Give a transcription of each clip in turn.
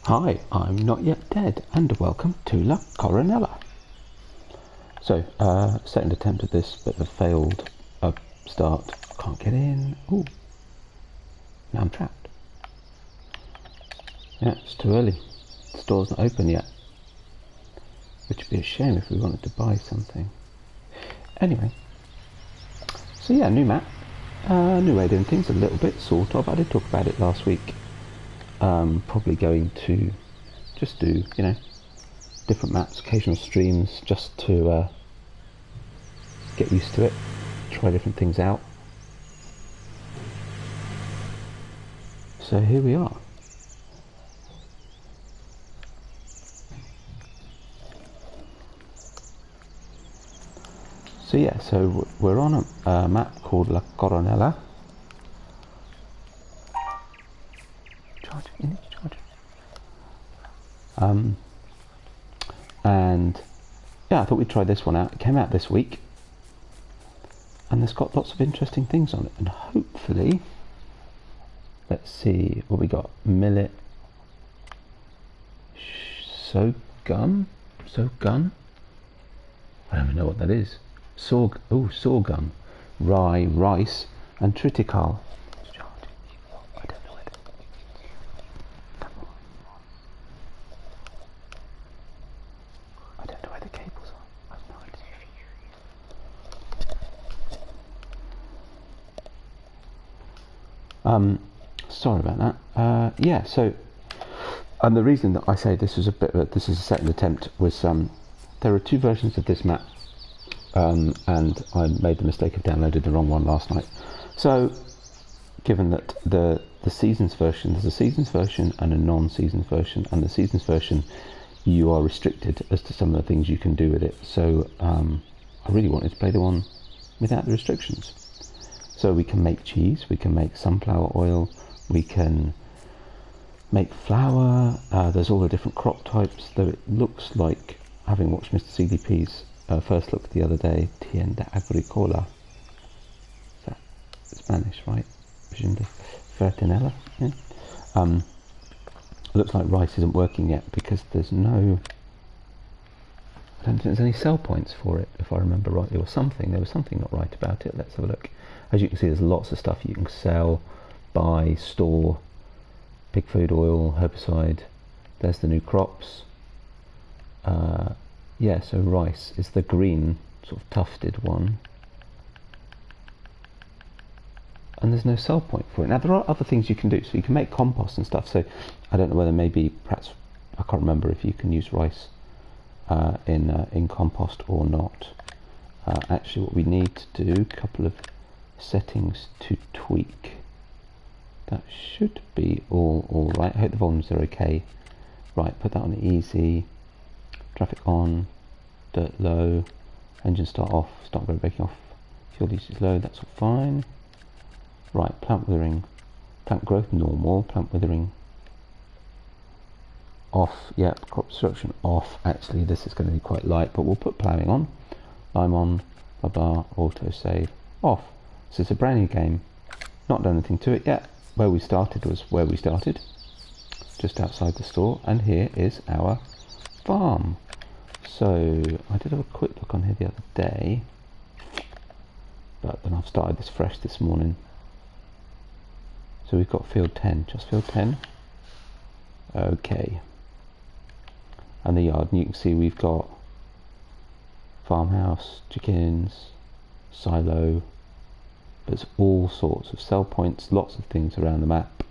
Hi, I'm Not Yet Dead, and welcome to La Coronella. So, second attempt at this, bit of a failed start. Can't get in. Ooh, now I'm trapped. Yeah, it's too early. The store's not open yet. Which would be a shame if we wanted to buy something. Anyway, so yeah, new map. New way of doing things, a little bit, sort of. I did talk about it last week. Probably going to just do, different maps, occasional streams, just to get used to it, try different things out. So here we are. So yeah, so we're on a map called La Coronella. Charge, you need to charge. And yeah, I thought we'd try this one out. It came out this week, and it's got lots of interesting things on it, and hopefully, let's see what we got. Millet, sorghum. I don't even know what that is. Sorghum, rye, rice, and triticale. I don't know where the cables are. I have no idea. Sorry about that. Yeah, so, and the reason that I say this is this is a second attempt was there are two versions of this map. And I made the mistake of downloading the wrong one last night. So, given that the Seasons version, there's a Seasons version and a non-Seasons version, and the Seasons version, you are restricted as to some of the things you can do with it. So, I really wanted to play the one without the restrictions. So we can make cheese, we can make sunflower oil, we can make flour, there's all the different crop types, though it looks like, having watched Mr. CDP's first look the other day, tienda agricola. Is that Spanish, right? Coronella. Yeah. Looks like rice isn't working yet because there's no. I don't think there's any sell points for it, if I remember rightly, or something. There was something not right about it. Let's have a look. As you can see, there's lots of stuff you can sell, buy, store. Pig food oil, herbicide. There's the new crops. Yeah, so rice is the green, sort of tufted one. And there's no sell point for it. Now, there are other things you can do. So you can make compost and stuff. So I don't know whether perhaps, I can't remember if you can use rice in compost or not. Actually, what we need to do, a couple of settings to tweak. That should be all right. I hope the volumes are okay. Right, put that on easy. Traffic on, dirt low, engine start off, start braking off, fuel usage low, that's all fine. Right, plant withering, plant growth normal, plant withering off, yep, crop destruction off. Actually, this is going to be quite light, but we'll put ploughing on, lime on, blah blah, auto save, off. So it's a brand new game, not done anything to it yet. Where we started was where we started, just outside the store, and here is our farm. So I did have a quick look on here the other day, but then I've started this fresh this morning. So we've got field 10, just field 10. Okay. And the yard, and you can see we've got farmhouse, chickens, silo. There's all sorts of sell points, lots of things around the map.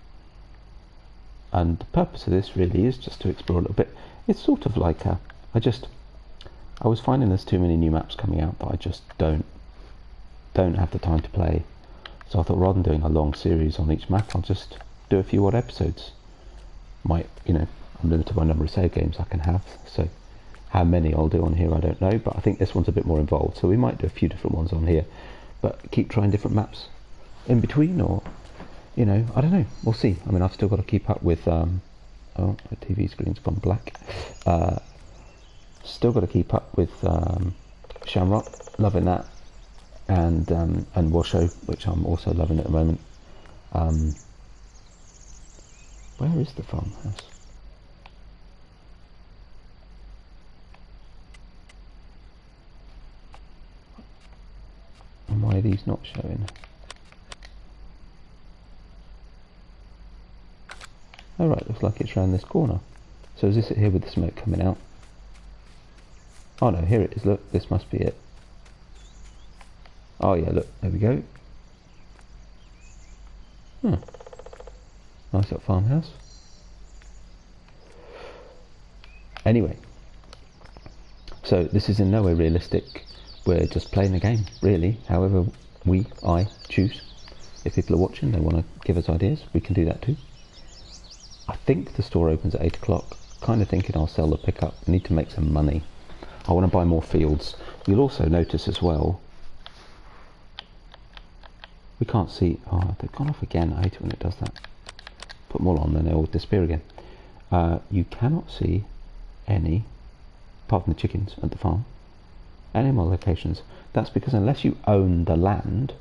And the purpose of this really is just to explore a little bit. It's sort of like I was finding there's too many new maps coming out that I just don't have the time to play. So I thought rather than doing a long series on each map, I'll just do a few odd episodes. I'm limited by number of save games I can have, so how many I'll do on here I don't know, but I think this one's a bit more involved, so we might do a few different ones on here, but keep trying different maps in between, or I don't know, we'll see. I mean, I've still got to keep up with oh, the TV screen's gone black. Still got to keep up with Shamrock, loving that, and Washoe, which I'm also loving at the moment. Where is the farmhouse? And why are these not showing? Oh right, looks like it's round this corner. So is this it here with the smoke coming out? Oh no, here it is, look, this must be it. Oh yeah, look, there we go. Nice little farmhouse. Anyway, so this is in no way realistic. We're just playing a game, really. However I choose. If people are watching, they want to give us ideas, we can do that too. I think the store opens at 8 o'clock. Kind of thinking I'll sell the pickup. I need to make some money. I want to buy more fields. You'll also notice as well, we can't see. Oh, they've gone off again. I hate it when it does that. Put them all on, then they all disappear again. You cannot see any, apart from the chickens at the farm, animal locations. That's because unless you own the land,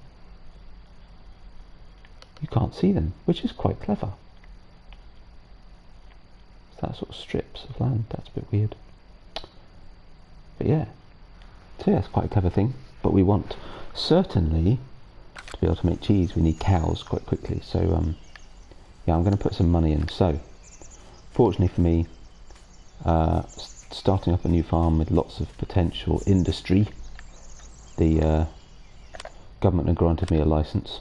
you can't see them, which is quite clever. It's that sort of strips of land. That's a bit weird. But yeah, so yeah, it's quite a clever thing. But we want, certainly, to be able to make cheese, we need cows quite quickly. So yeah, I'm going to put some money in. So fortunately for me, starting up a new farm with lots of potential industry, the government had granted me a license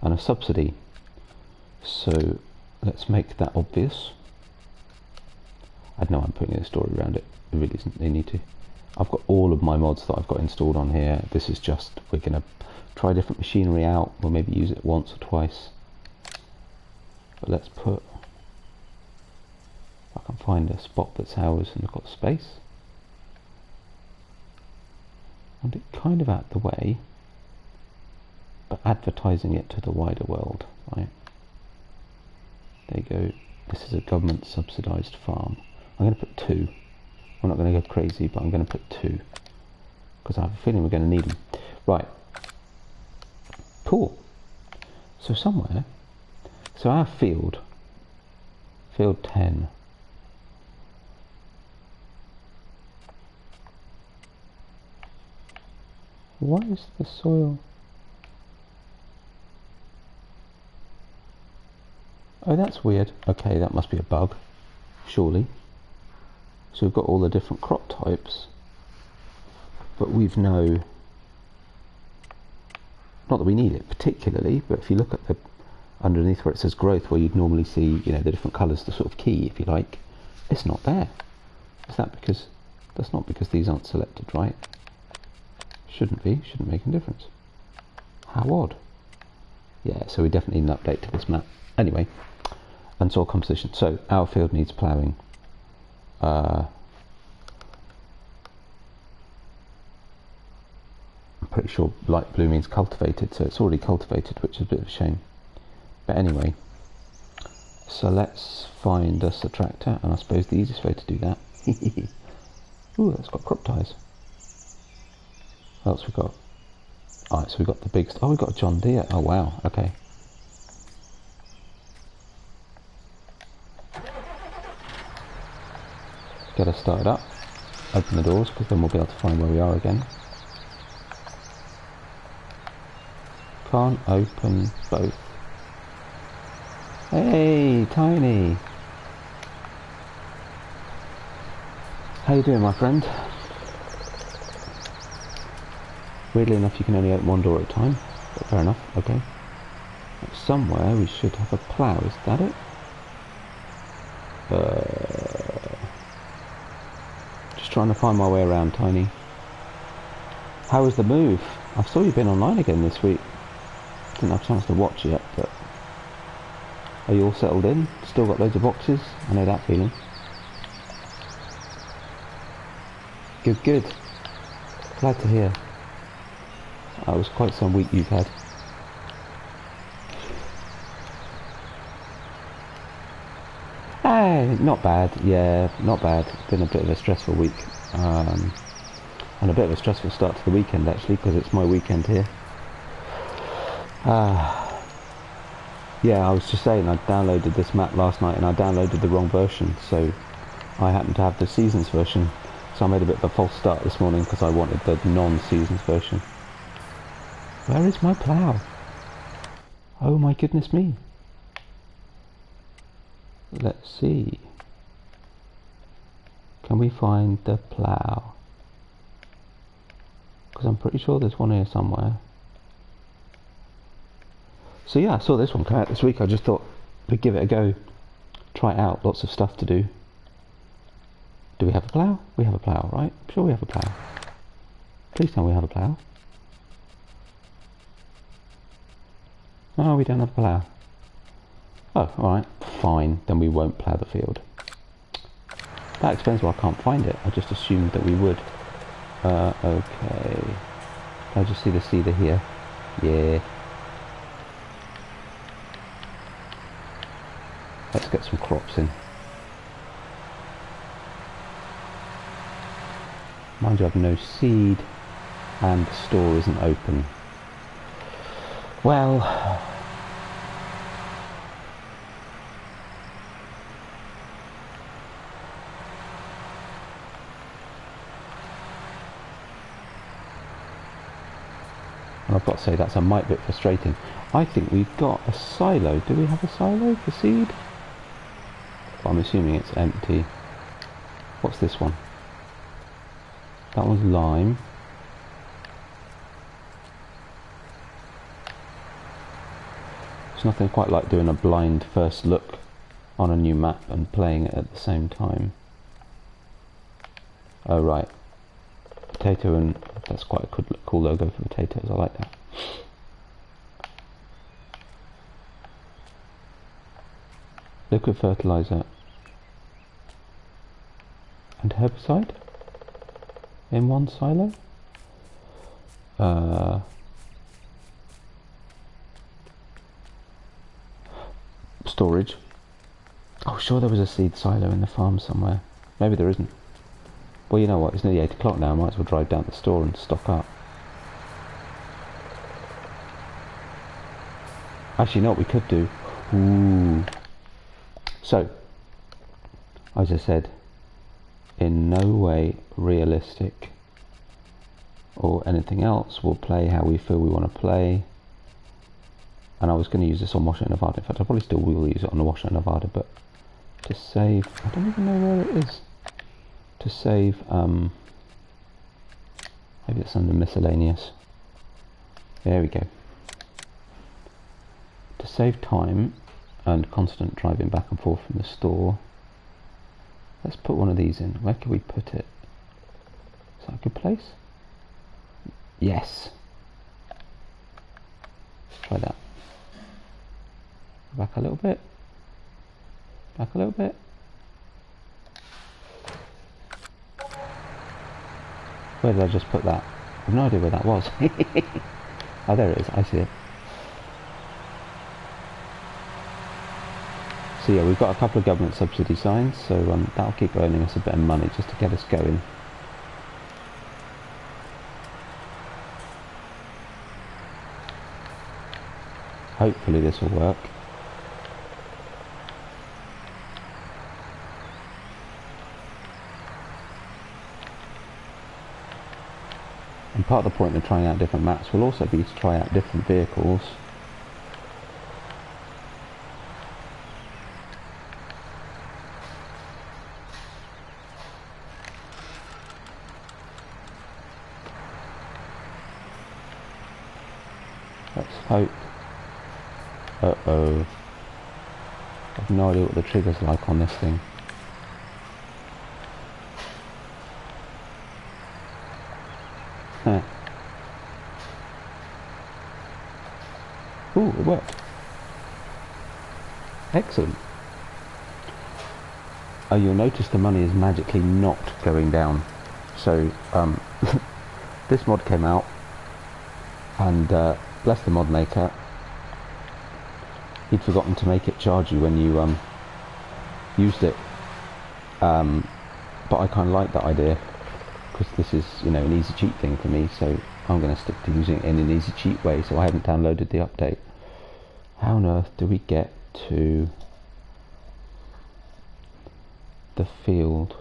and a subsidy. So let's make that obvious. I know I'm putting a story around it. It really isn't. They need to. I've got all of my mods that I've got installed on here. This is just, we're going to try different machinery out. We'll maybe use it once or twice. But let's put, I can find a spot that's ours and I've got space. I want it kind of out the way, but advertising it to the wider world, right? There you go. This is a government subsidised farm. I'm going to put 2. I'm not going to go crazy, but I'm going to put 2 because I have a feeling we're going to need them. Right. Cool. So somewhere, so our field 10. What is the soil? Oh, that's weird. Okay, that must be a bug, surely. So we've got all the different crop types, but we've not that we need it particularly, but if you look at the underneath where it says growth, where you'd normally see, you know, the different colours, the sort of key, if you like, it's not there. Is that because, that's not because these aren't selected, right? Shouldn't be, shouldn't make a difference. How odd. Yeah, so we definitely need an update to this map. Anyway, and soil composition. So our field needs ploughing. I'm pretty sure light blue means cultivated, so it's already cultivated, which is a bit of a shame. But anyway, so let's find us a tractor, and I suppose the easiest way to do that. Ooh, that's got crop ties. What else we got? Alright, so we got the big. Oh, we got a John Deere. Oh wow. Okay. Get us started up. Open the doors, because then we'll be able to find where we are again. Can't open both. Hey, Tiny. How you doing, my friend? Weirdly enough, you can only open one door at a time, but fair enough. Okay. Somewhere we should have a plough. Is that it? Just trying to find my way around, Tiny. How was the move? I saw you've been online again this week. Didn't have a chance to watch yet, but are you all settled in? Still got loads of boxes? I know that feeling. Good, good. Glad to hear. That was quite some week you've had. Not bad, yeah, not bad. Been a bit of a stressful week. And a bit of a stressful start to the weekend actually, because it's my weekend here. Yeah, I was just saying, I downloaded this map last night and I downloaded the wrong version, so I happened to have the Seasons version, so I made a bit of a false start this morning because I wanted the non-Seasons version. Where is my plough? Oh my goodness me. Let's see. Can we find the plough? Because I'm pretty sure there's one here somewhere. So yeah, I saw this one come out this week. I just thought we'd give it a go. Try it out. Lots of stuff to do. Do we have a plough? We have a plough, right? I'm sure we have a plough. Please tell me we have a plough. No, we don't have a plough. Oh, alright. Fine. Then we won't plough the field. That explains why I can't find it. I just assumed that we would. Okay. I just see the seeder here. Yeah. Let's get some crops in. Mind you, I have no seed, and the store isn't open. Well, I've got to say that's a mite bit frustrating. I think we've got a silo. Do we have a silo for seed? Well, I'm assuming it's empty. What's this one? That one's lime. There's nothing quite like doing a blind first look on a new map and playing it at the same time. Oh right. Potato, and that's quite a cool logo for potatoes. I like that. Liquid fertilizer and herbicide in one silo. Storage. Oh, sure, there was a seed silo in the farm somewhere. Maybe there isn't. Well, you know what? It's nearly 8 o'clock now. I might as well drive down to the store and stock up. Actually, you know what we could do? Ooh. So, as I said, in no way realistic or anything else. We'll play how we feel we want to play. And I was going to use this on Washer and Nevada. In fact, I probably still will use it on the Washer and Nevada, but to save, I don't even know where it is. To save, maybe it's under miscellaneous. There we go. To save time and constant driving back and forth from the store, let's put one of these in. Where can we put it? Is that a good place? Yes. Let's try that. Back a little bit. Back a little bit. Where did I just put that? I have no idea where that was. Oh, there it is. I see it. So yeah, we've got a couple of government subsidy signs, so that'll keep earning us a bit of money just to get us going. Hopefully this will work. And part of the point of trying out different maps will also be to try out different vehicles. Let's hope. Uh-oh. I have no idea what the trigger's like on this thing. Huh. Ooh, it worked. Excellent. Oh, you'll notice the money is magically not going down. So, this mod came out, and bless the mod maker, he'd forgotten to make it charge you when you used it. But I kind of like that idea, because this is, you know, an easy cheat thing for me, so I'm going to stick to using it in an easy cheat way, so I haven't downloaded the update. How on earth do we get to the field?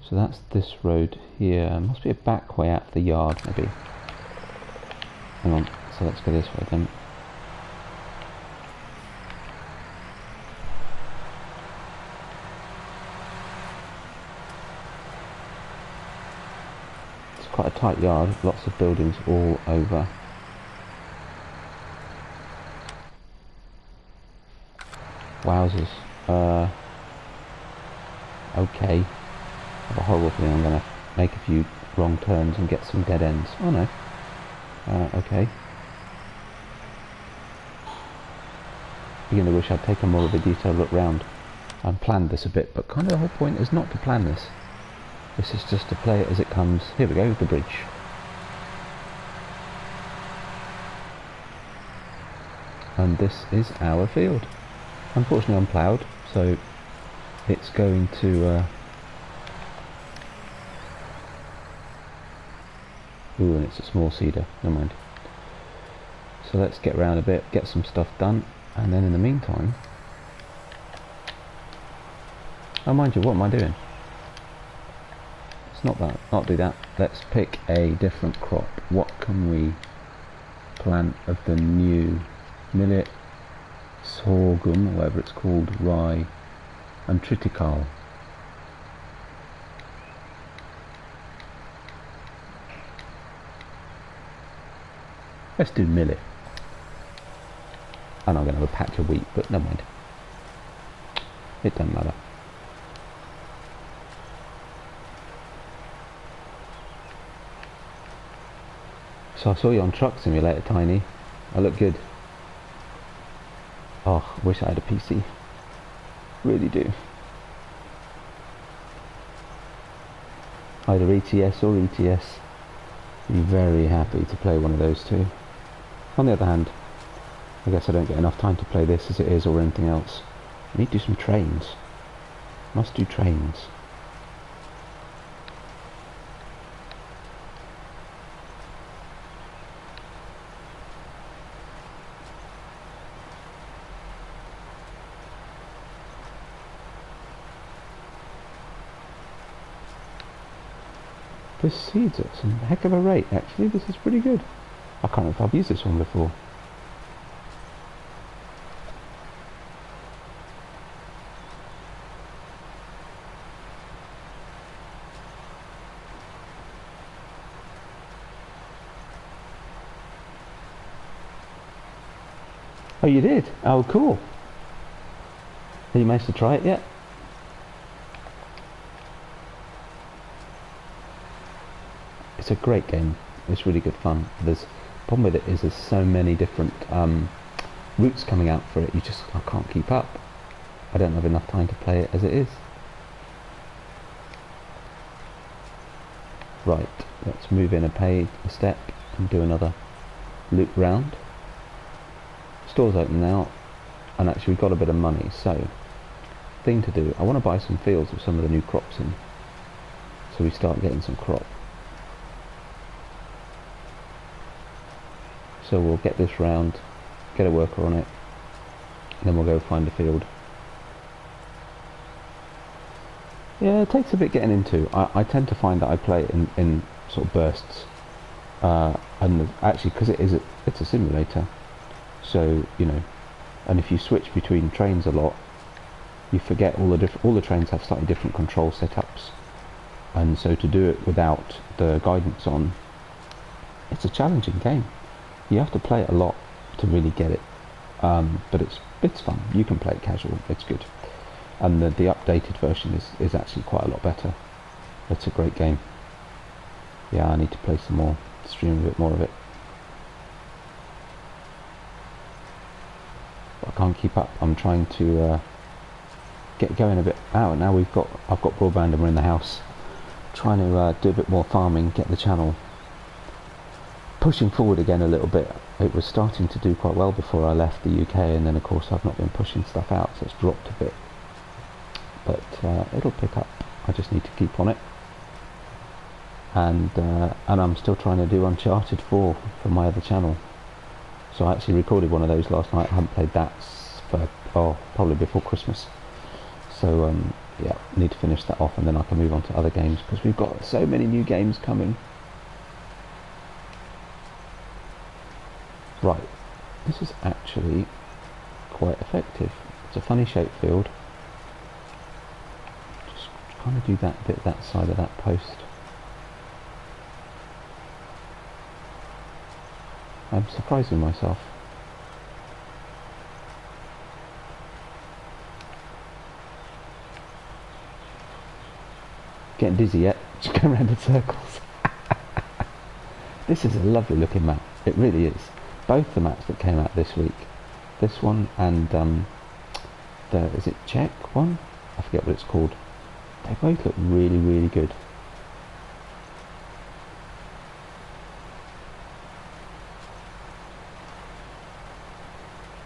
So that's this road here. Must be a back way out of the yard, maybe. Hang on, so let's go this way then. It's quite a tight yard, lots of buildings all over. Wowzers. Okay. I have a horrible feeling I'm going to make a few wrong turns and get some dead ends. Oh no. Okay. Begin to wish I'd taken more of a detailed look round and planned this a bit, but kind of the whole point is not to plan this. This is just to play it as it comes. Here we go, the bridge. And this is our field. Unfortunately unploughed, so it's going to... Ooh, and it's a small seeder, never mind. So let's get around a bit, get some stuff done, and then in the meantime... Oh, mind you, what am I doing? It's not that, not do that. Let's pick a different crop. What can we plant of the new millet, sorghum, or whatever it's called, rye, and triticale? Let's do millet. And I'm going to have a patch of wheat, but never mind. It doesn't matter. So I saw you on Truck Simulator, Tiny. I look good. Oh, I wish I had a PC. Really do. Either ETS or ETS. Be very happy to play one of those two. On the other hand, I guess I don't get enough time to play this as it is or anything else. I need to do some trains. Must do trains. This seeds at some heck of a rate, actually. This is pretty good. I can't remember if I've used this one before. Oh, you did? Oh, cool. Have you managed to try it yet? It's a great game. It's really good fun. The problem with it is there's so many different routes coming out for it. I can't keep up. I don't have enough time to play it as it is. Right, let's move in a step and do another loop round. Store's open now, and actually we've got a bit of money, so thing to do, I want to buy some fields with some of the new crops in, so we start getting some crop. So we'll get this round, get a worker on it, and then we'll go find a field. Yeah, it takes a bit getting into. I tend to find that I play it in sort of bursts, and actually because it's a simulator, so you know, and if you switch between trains a lot, you forget all the trains have slightly different control setups, and so to do it without the guidance on, it's a challenging game. You have to play it a lot to really get it, but it's fun. You can play it casual. It's good, and the updated version is actually quite a lot better. It's a great game. Yeah, I need to play some more, stream a bit more of it. But I can't keep up. I'm trying to get going a bit. Now I've got broadband and we're in the house. Trying to do a bit more farming, get the channel pushing forward again a little bit. It was starting to do quite well before I left the UK, and then of course I've not been pushing stuff out, so it's dropped a bit. But it'll pick up. I just need to keep on it. And I'm still trying to do Uncharted 4 for my other channel. So I actually recorded one of those last night. I haven't played that for probably before Christmas. So yeah, need to finish that off, and then I can move on to other games, because we've got so many new games coming. Right, this is actually quite effective. It's a funny shaped field. Just kind of do that bit, that side of that post. I'm surprising myself. Getting dizzy yet? Just going around in circles. This is a lovely looking map. It really is. Both the maps that came out this week, this one and is it Czech one? I forget what it's called. They both look really, really good.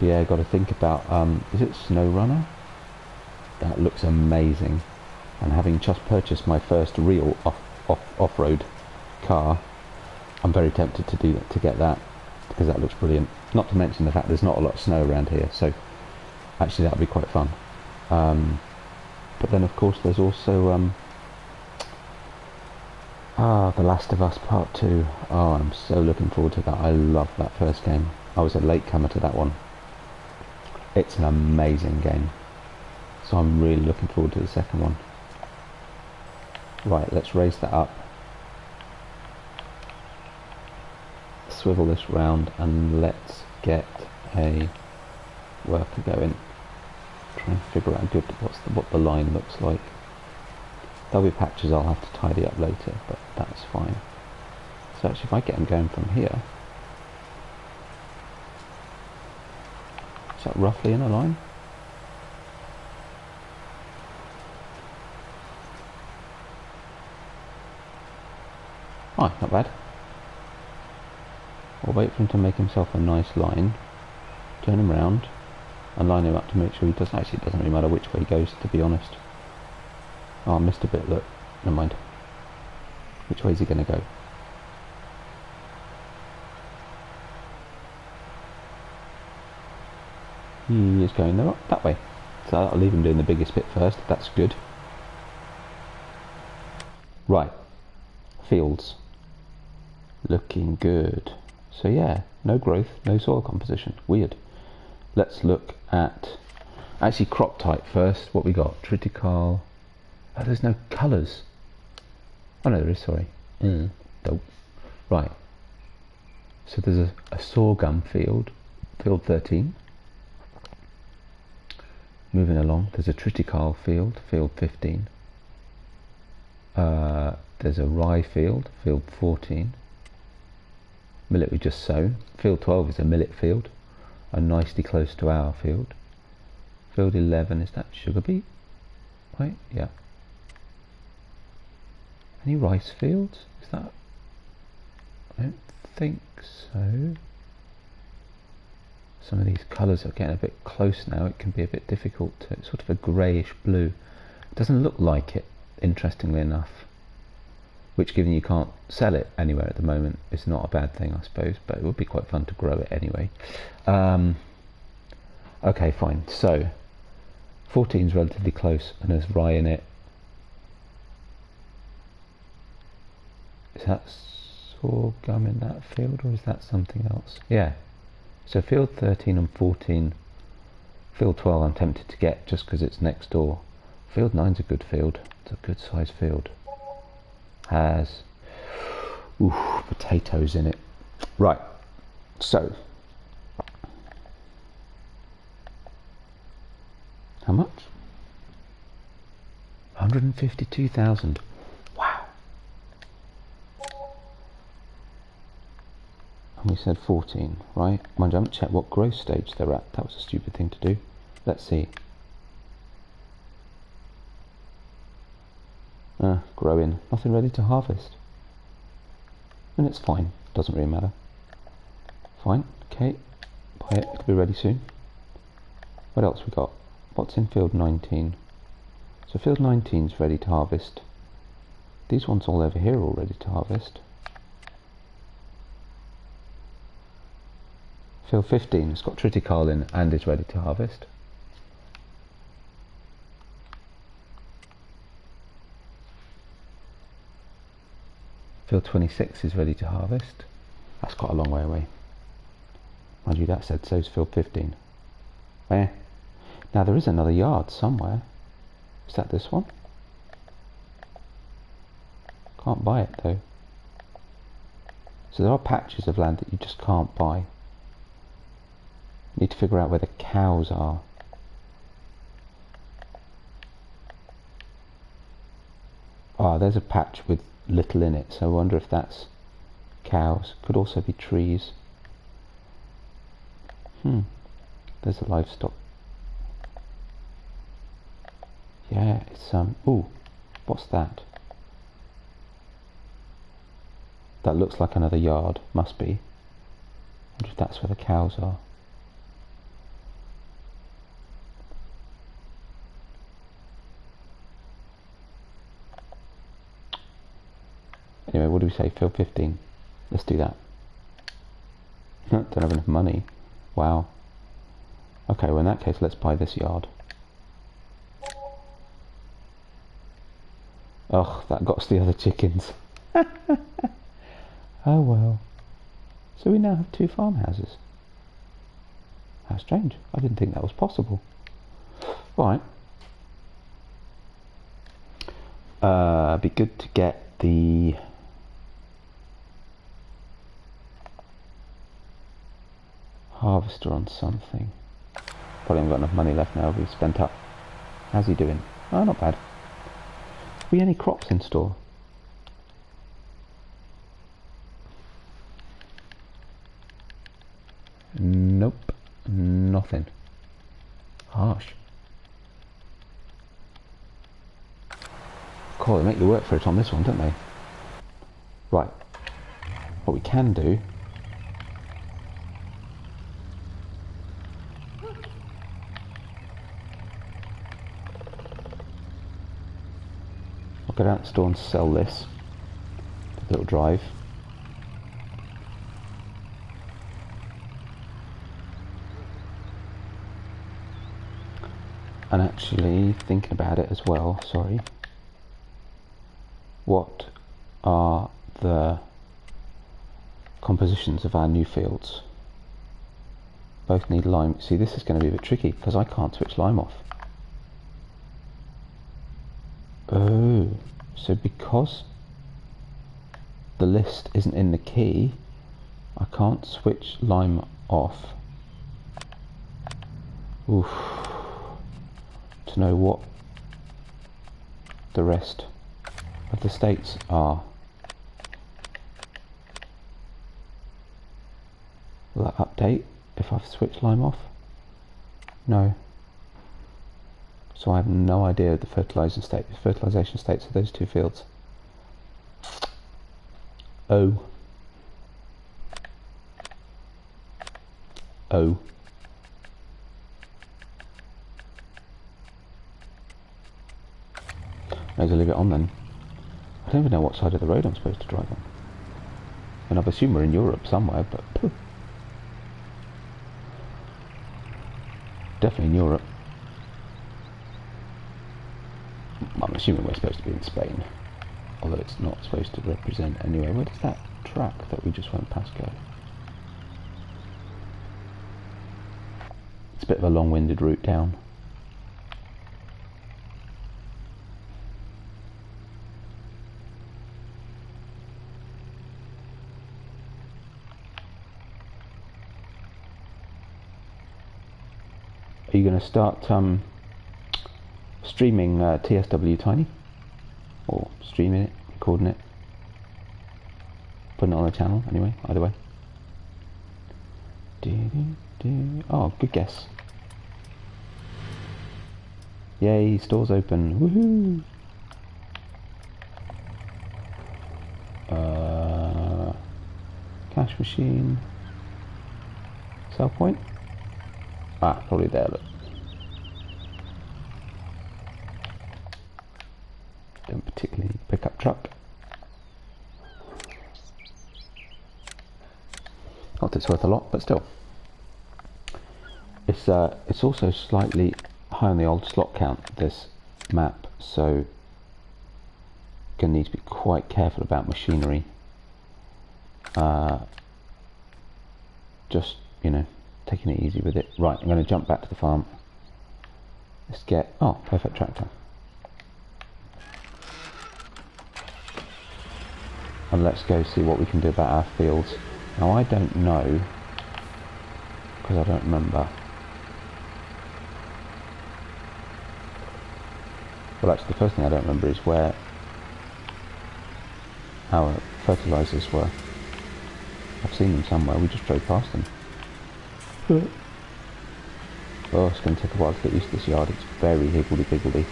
Yeah, got to think about, is it Snow Runner? That looks amazing. And having just purchased my first real off-road car, I'm very tempted to get that, because that looks brilliant. Not to mention the fact there's not a lot of snow around here, so actually that would be quite fun. But then of course there's also The Last of Us Part 2. Oh, I'm so looking forward to that. I love that first game. I was a latecomer to that one. It's an amazing game, so I'm really looking forward to the second one. Right, let's raise that up, swivel this round, and let's get a worker going. Try and figure out what the line looks like. There'll be patches I'll have to tidy up later, but that's fine. So actually if I get them going from here, is that roughly in a line? Oh, not bad. We'll wait for him to make himself a nice line, turn him round, and line him up to make sure he does. Actually, it doesn't really matter which way he goes, to be honest. Oh, I missed a bit, look. Never mind. Which way is he going to go? He is going that way. So I'll leave him doing the biggest bit first. That's good. Right. Fields. Looking good. So yeah, no growth, no soil composition. Weird. Let's look at actually crop type first. What we got? Triticale. Oh, there's no colours. Oh no, there is, sorry. Nope. Right. So there's a sorghum field, field 13. Moving along, there's a triticale field, field 15. There's a rye field, field 14. Millet we just sown. Field 12 is a millet field, and nicely close to our field. Field 11, is that sugar beet? Right, yeah. Any rice fields? Is that? I don't think so. Some of these colours are getting a bit close now. It can be a bit difficult to, it's sort of a greyish blue. It doesn't look like it, interestingly enough. Which, given you can't sell it anywhere at the moment, is not a bad thing, I suppose, but it would be quite fun to grow it anyway. Okay, fine. So 14 is relatively close, and there's rye in it. Is that sorghum in that field, or is that something else? Yeah. So field 13 and 14. Field 12 I'm tempted to get just because it's next door. Field 9's a good field. It's a good sized field. Has potatoes in it. Right. So how much? 152,000. Wow. And we said 14, right? Mind you, I haven't checked what growth stage they're at. That was a stupid thing to do. Let's see. Growing. Nothing ready to harvest. And it's fine. Doesn't really matter. Fine. Okay. Buy it. It'll be ready soon. What else we got? What's in field 19? So field 19 is ready to harvest. These ones all over here are all ready to harvest. Field 15 has got triticale in and is ready to harvest. Field 26 is ready to harvest. That's quite a long way away. Mind you, that said so's field 15. Eh. Now there is another yard somewhere. Is that this one? Can't buy it though. So there are patches of land that you just can't buy. You need to figure out where the cows are. Ah, there's a patch with little in it, so I wonder if that's cows. Could also be trees. There's the livestock. Yeah, it's ooh, what's that? That looks like another yard. Must be. I wonder if that's where the cows are. Anyway, what do we say? Field 15. Let's do that. Don't have enough money. Wow. Okay, well in that case, let's buy this yard. Ugh, that got us the other chickens. Oh well. So we now have 2 farmhouses. How strange. I didn't think that was possible. Right. Be good to get the harvester on something. Probably haven't got enough money left now. We've spent up. How's he doing? Oh, not bad. Have we any crops in store? Nope. Nothing. Harsh. Cool, they make you work for it on this one, don't they? Right. What we can do... I'll go down to the store and sell this. The little drive. And actually, thinking about it as well, sorry. What are the compositions of our new fields? Both need lime. See, this is going to be a bit tricky because I can't switch lime off. Oh, so because the list isn't in the key, I can't switch lime off. Oof. To know what the rest of the states are. Will that update if I've switched lime off? No. So I have no idea of the fertilization states of those 2 fields. Oh. Oh. May as well leave it on then. I don't even know what side of the road I'm supposed to drive on. And I've assumed we're in Europe somewhere, but pooh. Definitely in Europe. I'm assuming we're supposed to be in Spain. Although it's not supposed to represent anyway. Where does that track that we just went past go? It's a bit of a long-winded route down. Are you going to start streaming TSW Tiny? Or streaming it, recording it? Putting it on the channel, anyway, either way. Oh, good guess. Yay, store's open, woohoo! Cash machine. Sell point? Ah, probably there, look. Don't particularly need pickup truck. Not that it's worth a lot, but still. It's also slightly high on the old slot count, this map, so gonna need to be quite careful about machinery. Just you know, taking it easy with it. Right, I'm going to jump back to the farm. Let's get, oh, perfect tractor. And let's go see what we can do about our fields. Now I don't know, because I don't remember. Well, actually the first thing I don't remember is where our fertilisers were. I've seen them somewhere, we just drove past them. Oh, it's going to take a while to get used to this yard. It's very higgledy-piggledy.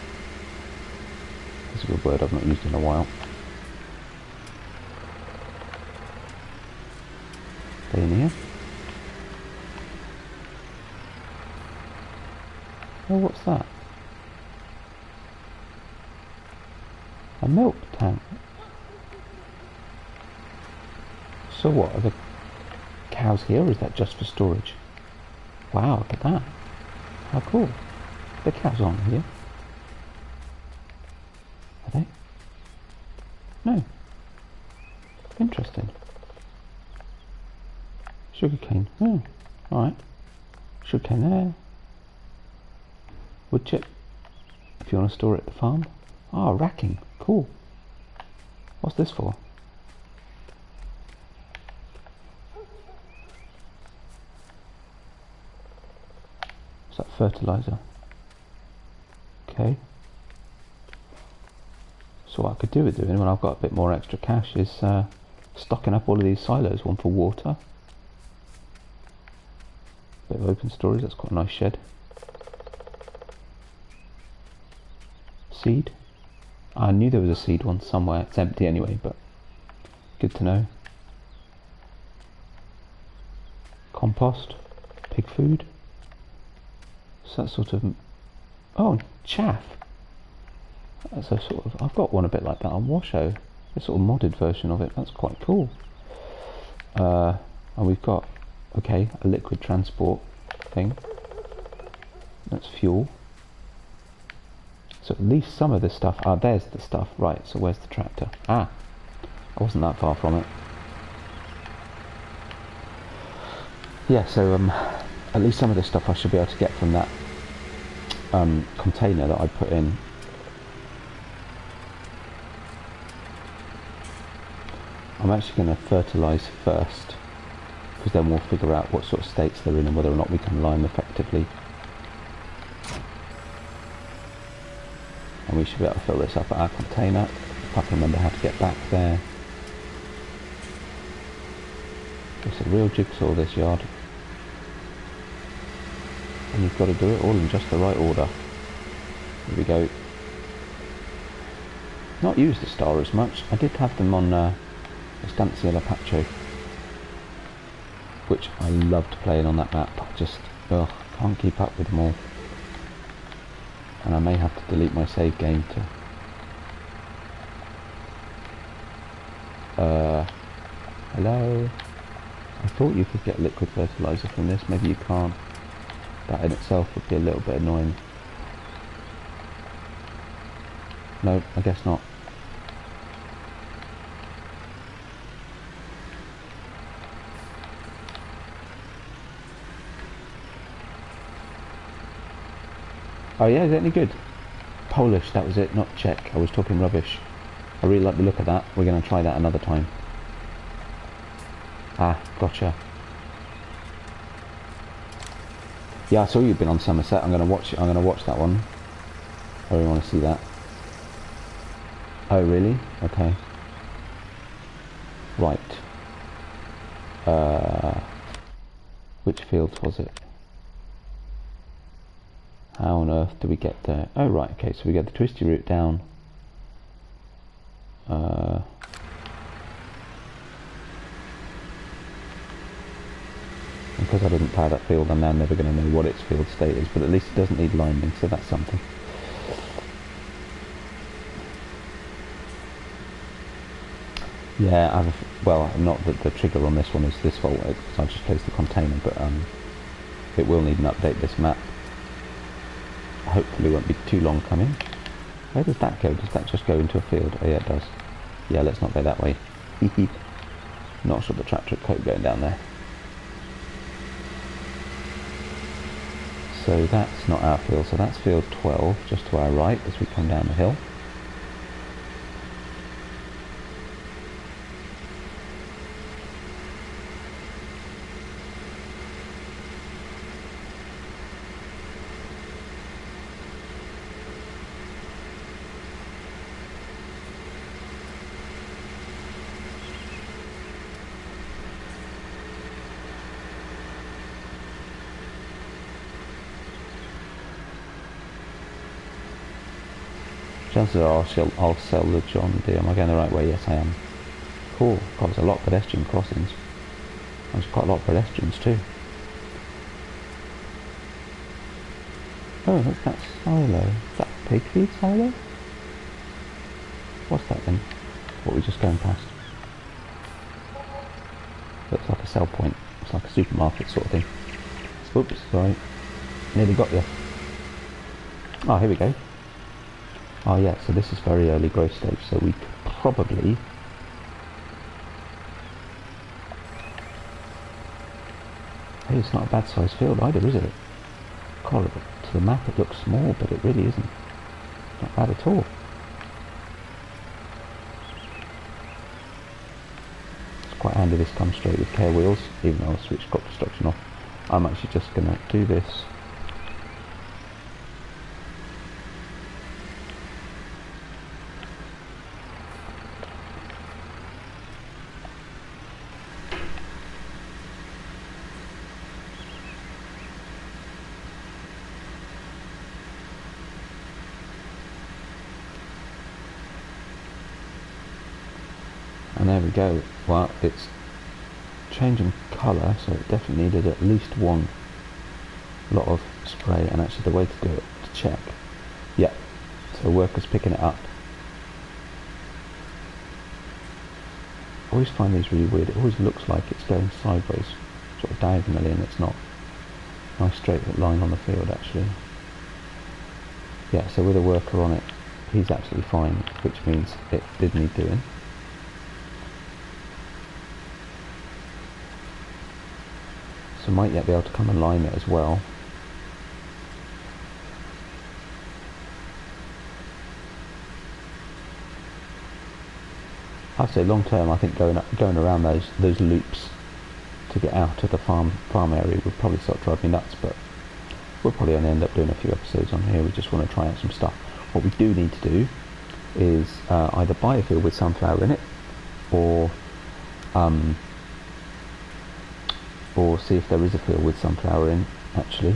That's a good word I've not used in a while. Stay in here. Oh, what's that? A milk tank. So what, are the cows here, or is that just for storage? Wow, look at that. How cool. The cows aren't here. Are they? No. Interesting. Sugarcane. Oh, alright. Sugarcane there. Wood chip. If you want to store it at the farm. Ah, racking. Cool. What's this for? What's that? Fertilizer. Okay. So what I could do with doing when I've got a bit more extra cash is stocking up all of these silos. One for water. Bit of open storage. That's quite a nice shed. Seed. I knew there was a seed one somewhere. It's empty anyway, but good to know. Compost. Pig food. So that sort of... Oh, chaff. That's a sort of... I've got one a bit like that on Washo. A sort of modded version of it. That's quite cool. And we've got... Okay, a liquid transport thing. That's fuel. So at least some of this stuff... Ah, there's the stuff. Right, so where's the tractor? Ah, I wasn't that far from it. Yeah, so at least some of this stuff I should be able to get from that container that I put in. I'm actually going to fertilise first, because then we'll figure out what sort of states they're in and whether or not we can lime effectively. And we should be able to fill this up at our container, if I can remember how to get back there. It's a real jigsaw, this yard. And you've got to do it all in just the right order. Here we go. Not used the star as much. I did have them on Estancia Lapacho, which I loved playing on that map. I just can't keep up with them all. And I may have to delete my save game to... hello? I thought you could get liquid fertilizer from this. Maybe you can't. That in itself would be a little bit annoying. No, I guess not. Oh yeah, is it any good? Polish, that was it, not Czech. I was talking rubbish. I really like the look of that. We're going to try that another time. Ah, gotcha. Yeah, I saw you've been on Somerset. I'm going to watch that one. I really want to see that. Oh really? Okay. Right. Which fields was it? How on earth do we get there? Oh right, okay, so we get the twisty route down. Because I didn't plough that field, I'm now never going to know what its field state is, but at least it doesn't need liming, so that's something. Yeah, well, not that the trigger on this one is this fault, because I just placed the container, but it will need an update, this map. Hopefully it won't be too long coming. Where does that go? Does that just go into a field? Oh yeah, it does. Yeah, let's not go that way. Not sure the tractor coat going down there. So that's not our field, so that's field 12, just to our right as we come down the hill. Chances are I'll sell the John Deere. Am I going the right way? Yes, I am. Cool. God, there's a lot of pedestrian crossings. There's quite a lot of pedestrians too. Oh, that's silo. Is that pig feed silo? What's that then? What we're just going past? Looks like a sell point. It's like a supermarket sort of thing. Oops, sorry. Nearly got you. Oh, here we go. Oh yeah, so this is very early growth stage, so we could probably... Hey, it's not a bad sized field either, is it? God, to the map it looks small, but it really isn't. Not bad at all. It's quite handy this comes straight with care wheels, even though I'll switch crop destruction off. I'm actually just going to do this. And there we go. Well, it's changing colour, so it definitely needed at least one lot of spray. And actually the way to do it, to check, yeah, so workers picking it up. I always find these really weird. It always looks like it's going sideways, sort of diagonally, and it's not. Nice straight line on the field actually. Yeah, so with a worker on it, he's absolutely fine, which means it did need doing. So might yet be able to come and line it as well. I'd say long term, I think going around those loops to get out of the farm area would probably start driving me nuts, but we'll probably only end up doing a few episodes on here. We just want to try out some stuff. What we do need to do is either buy a field with sunflower in it, or see if there is a field with sunflower in, actually,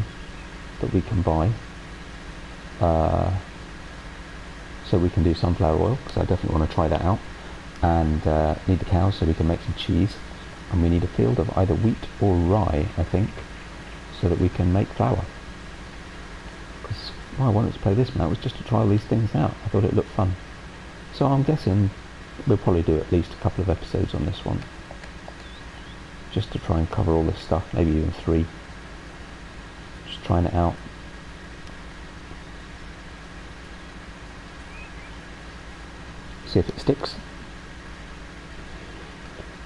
that we can buy. So we can do sunflower oil, because I definitely want to try that out. And need the cows so we can make some cheese. And we need a field of either wheat or rye, I think, so that we can make flour. Because why I wanted to play this map was just to try all these things out. I thought it looked fun. So I'm guessing we'll probably do at least a couple of episodes on this one, just to try and cover all this stuff, maybe even 3. Just trying it out. See if it sticks.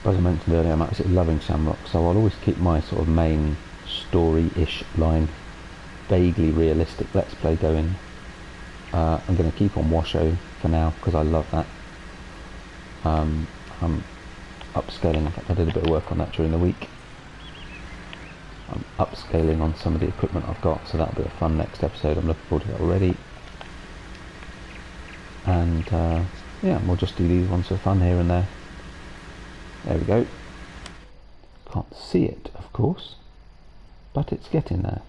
As I mentioned earlier, I'm absolutely loving Shamrock, so I'll always keep my sort of main story-ish line, vaguely realistic Let's Play going. I'm going to keep on Washo for now, because I love that. I'm upscaling. In fact, I did a bit of work on that during the week. I'm upscaling on some of the equipment I've got, so that'll be a fun next episode. I'm looking forward to that already. And yeah, we'll just do these ones for fun here and there. There we go. Can't see it, of course, but it's getting there.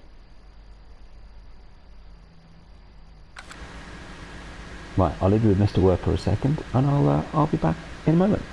Right, I'll leave you with Mr. Worker a second, and I'll be back in a moment.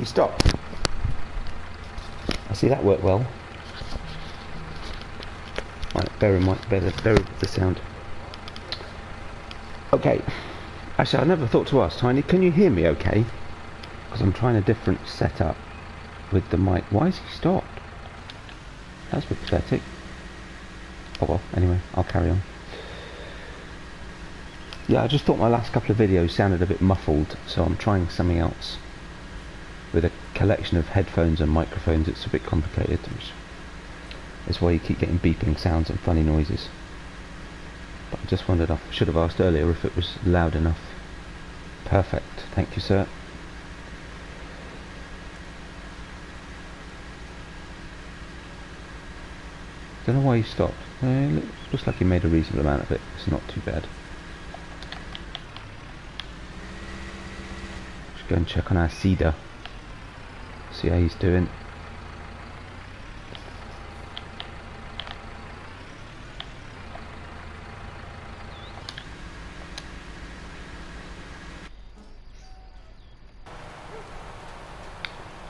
stopped. I see that worked well. Right, bear with the sound. Okay. Actually, I never thought to ask, Tiny, can you hear me okay? Because I'm trying a different setup with the mic. Why has he stopped? That's a bit pathetic. Oh well, anyway, I'll carry on. Yeah, I just thought my last couple of videos sounded a bit muffled, so I'm trying something else. With a collection of headphones and microphones, it's a bit complicated. That's why you keep getting beeping sounds and funny noises. But I just wondered, I should have asked earlier if it was loud enough. Perfect, thank you, sir. Don't know why he stopped. Looks like he made a reasonable amount of it. It's not too bad. Just go and check on our cedar. See how he's doing.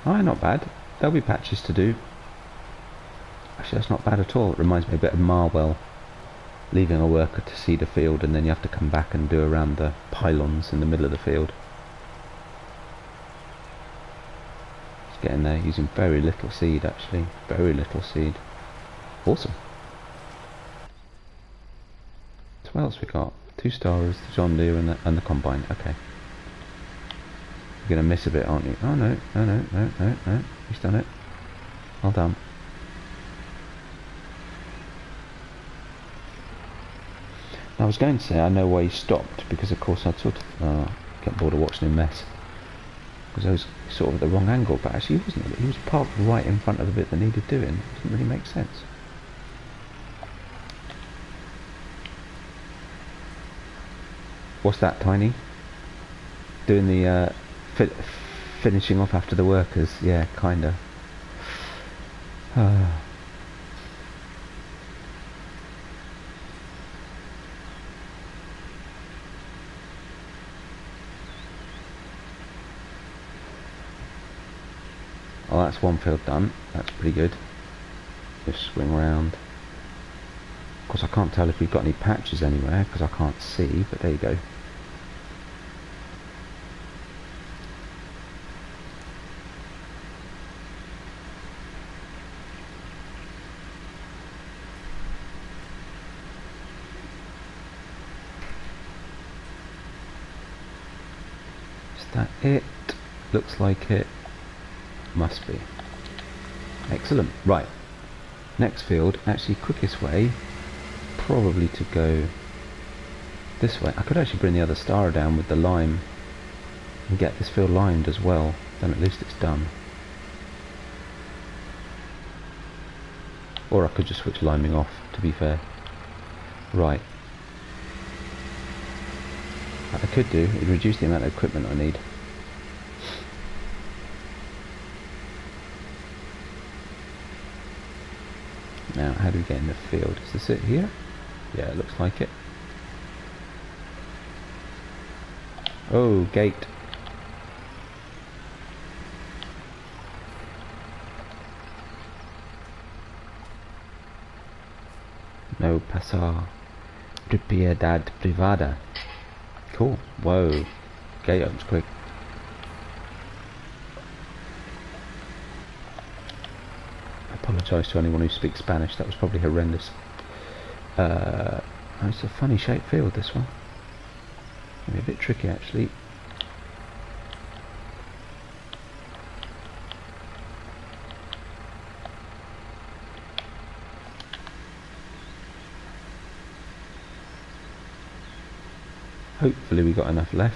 Ah, not bad. There'll be patches to do. Actually, that's not bad at all. It reminds me a bit of Marwell. Leaving a worker to seed a field and then you have to come back and do around the pylons in the middle of the field. He's getting there using very little seed, actually. Very little seed. Awesome. So what else we got? 2 Starers, the John Deere and the Combine. Okay. You're going to miss a bit, aren't you? Oh no, no. He's done it. Well done. I was going to say I know why he stopped, because of course I'd sort of get bored of watching him mess. Because I was sort of at the wrong angle, but actually he wasn't. He was parked right in front of the bit that needed doing. It didn't really make sense. What's that, Tiny? Doing the finishing off after the workers? Yeah, kinda. Oh, that's one field done. That's pretty good. Just swing round. Of course, I can't tell if we've got any patches anywhere because I can't see, but there you go. Is that it? Looks like it. Must be. Excellent. Right. Next field, actually quickest way, probably to go this way. I could actually bring the other star down with the lime and get this field limed as well. Then at least it's done. Or I could just switch liming off, to be fair. Right. What I could do is reduce the amount of equipment I need. Now, how do we get in the field? Is this it here? Yeah, it looks like it. Oh, gate. No pasar. Propiedad privada. Cool. Whoa. Gate opens quick. I apologise to anyone who speaks Spanish, that was probably horrendous. It's a funny shaped field, this one. Maybe a bit tricky actually. Hopefully we got enough left.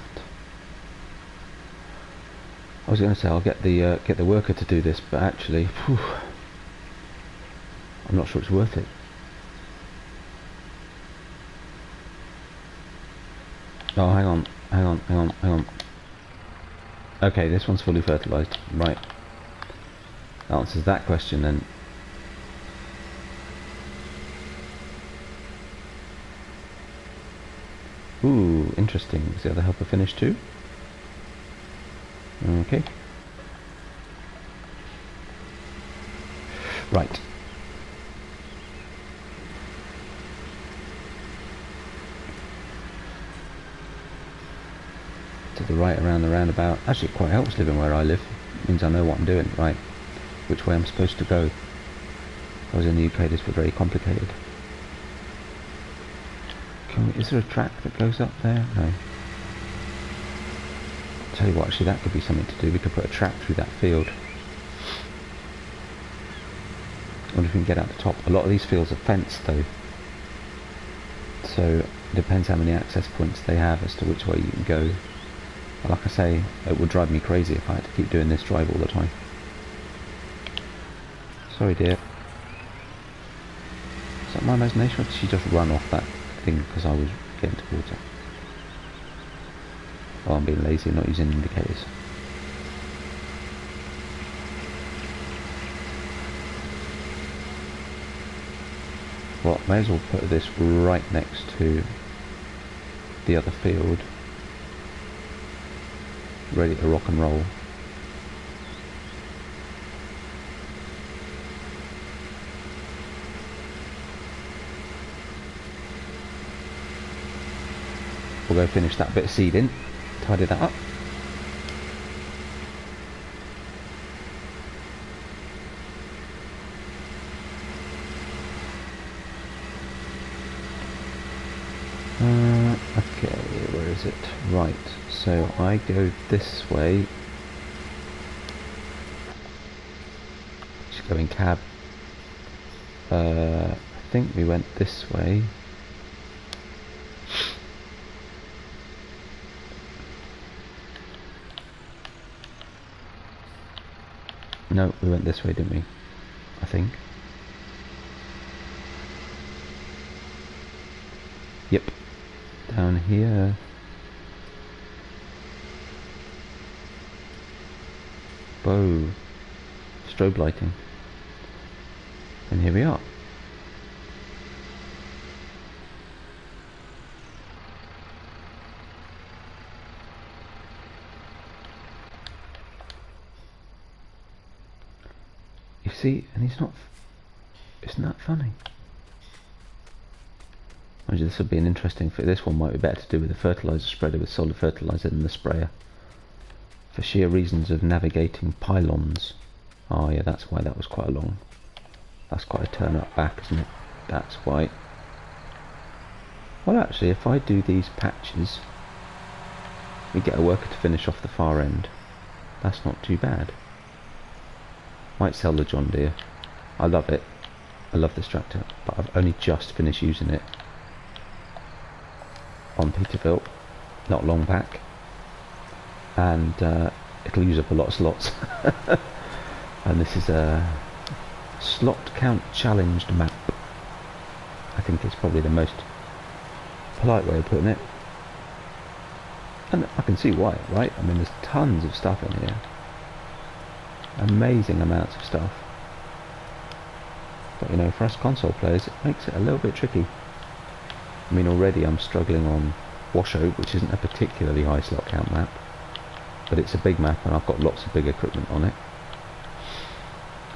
I was going to say I'll get the worker to do this, but actually, whew, I'm not sure it's worth it. Oh, hang on. Okay, this one's fully fertilised. Right. That answers that question then. Ooh, interesting. Is the other helper finished too? Okay. Right. To the right around the roundabout. Actually, it quite helps living where I live. It means I know what I'm doing, right? Which way I'm supposed to go. If I was in the UK, this would be very complicated. Is there a track that goes up there? No. Tell you what, actually, that could be something to do. We could put a track through that field. I wonder if we can get out the top. A lot of these fields are fenced, though. So it depends how many access points they have as to which way you can go. But like I say, it would drive me crazy if I had to keep doing this drive all the time. Sorry, dear. Is that my imagination, or did she just run off that thing because I was getting towards her? Oh, I'm being lazy and not using indicators. Well, may as well put this right next to the other field, ready to rock and roll. We'll go finish that bit of seeding, tidy that up. Okay, where is it? Right, so I go this way. Just go in cab. I think we went this way. No, we went this way, didn't we? I think. Yep. Down here. Whoa. Strobe lighting. And here we are. You see, and he's not... Isn't that funny? This would be an interesting fit. This one might be better to do with the fertilizer spreader with solid fertilizer than the sprayer, for sheer reasons of navigating pylons. Oh yeah, that's why that was quite a long. That's quite a turn up back, isn't it? That's why. Well, actually, if I do these patches, we get a worker to finish off the far end. That's not too bad. Might sell the John Deere. I love it. I love this tractor, but I've only just finished using it on Peterbilt not long back, and it'll use up a lot of slots. And this is a slot count challenged map. I think it's probably the most polite way of putting it, and I can see why, right? I mean, there's tons of stuff in here, amazing amounts of stuff, but you know, for us console players it makes it a little bit tricky. I mean, already I'm struggling on Washoe, which isn't a particularly high slot count map, but it's a big map and I've got lots of big equipment on it.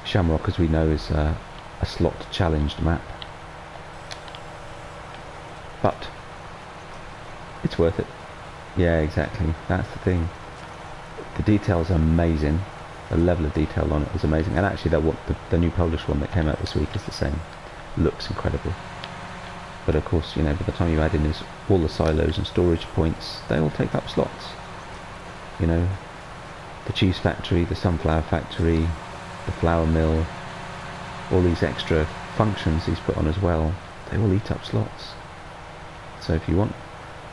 Shamrock, as we know, is a slot challenged map, but it's worth it. Yeah, exactly, that's the thing. The detail's amazing, the level of detail on it is amazing, and actually the new Polish one that came out this week is the same. Looks incredible. But of course, you know, by the time you add in all the silos and storage points, they all take up slots. You know, the cheese factory, the sunflower factory, the flour mill, all these extra functions he's put on as well, they all eat up slots. So if you want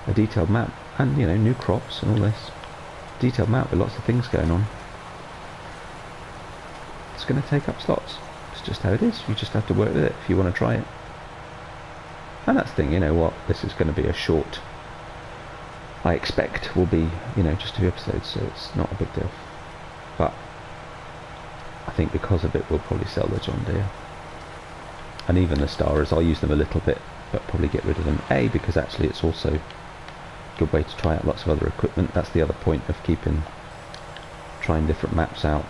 a detailed map, and you know, new crops and all this, detailed map with lots of things going on, it's going to take up slots. It's just how it is. You just have to work with it if you want to try it. And that's the thing, you know what, this is going to be a short, I expect will be, you know, just 2 episodes, so it's not a big deal. But I think because of it we'll probably sell the John Deere. And even the Starers, I'll use them a little bit, but probably get rid of them. A, because actually it's also a good way to try out lots of other equipment. That's the other point of trying different maps out.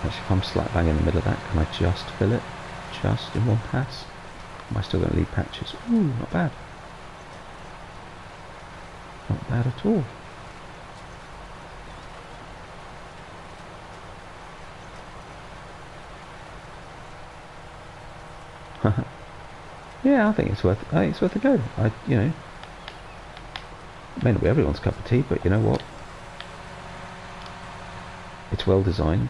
Actually, if I'm slap bang in the middle of that, can I just fill it? Just in one pass? Am I still going to leave patches? Ooh, not bad. Not bad at all. Yeah, I think it's worth a go. You know, it may not be everyone's cup of tea, but you know what? It's well designed.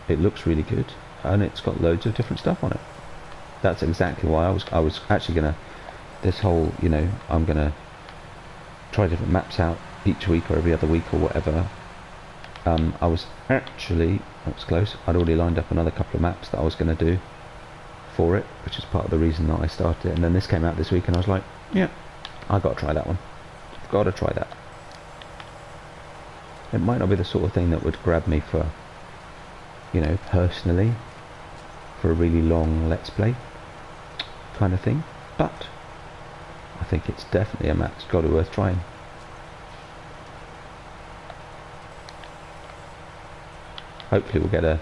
It looks really good, and it's got loads of different stuff on it. That's exactly why I was actually gonna, this whole, you know, I'm gonna try different maps out each week or every other week or whatever. I was actually, that was close, I'd already lined up another couple of maps that I was gonna do for it, which is part of the reason that I started it. And then this came out this week, and I was like, yeah, I got to try that one. I've got to try that. It might not be the sort of thing that would grab me for, you know, personally, for a really long let's play kind of thing, but I think it's definitely a map that's got to be worth trying. Hopefully we'll get a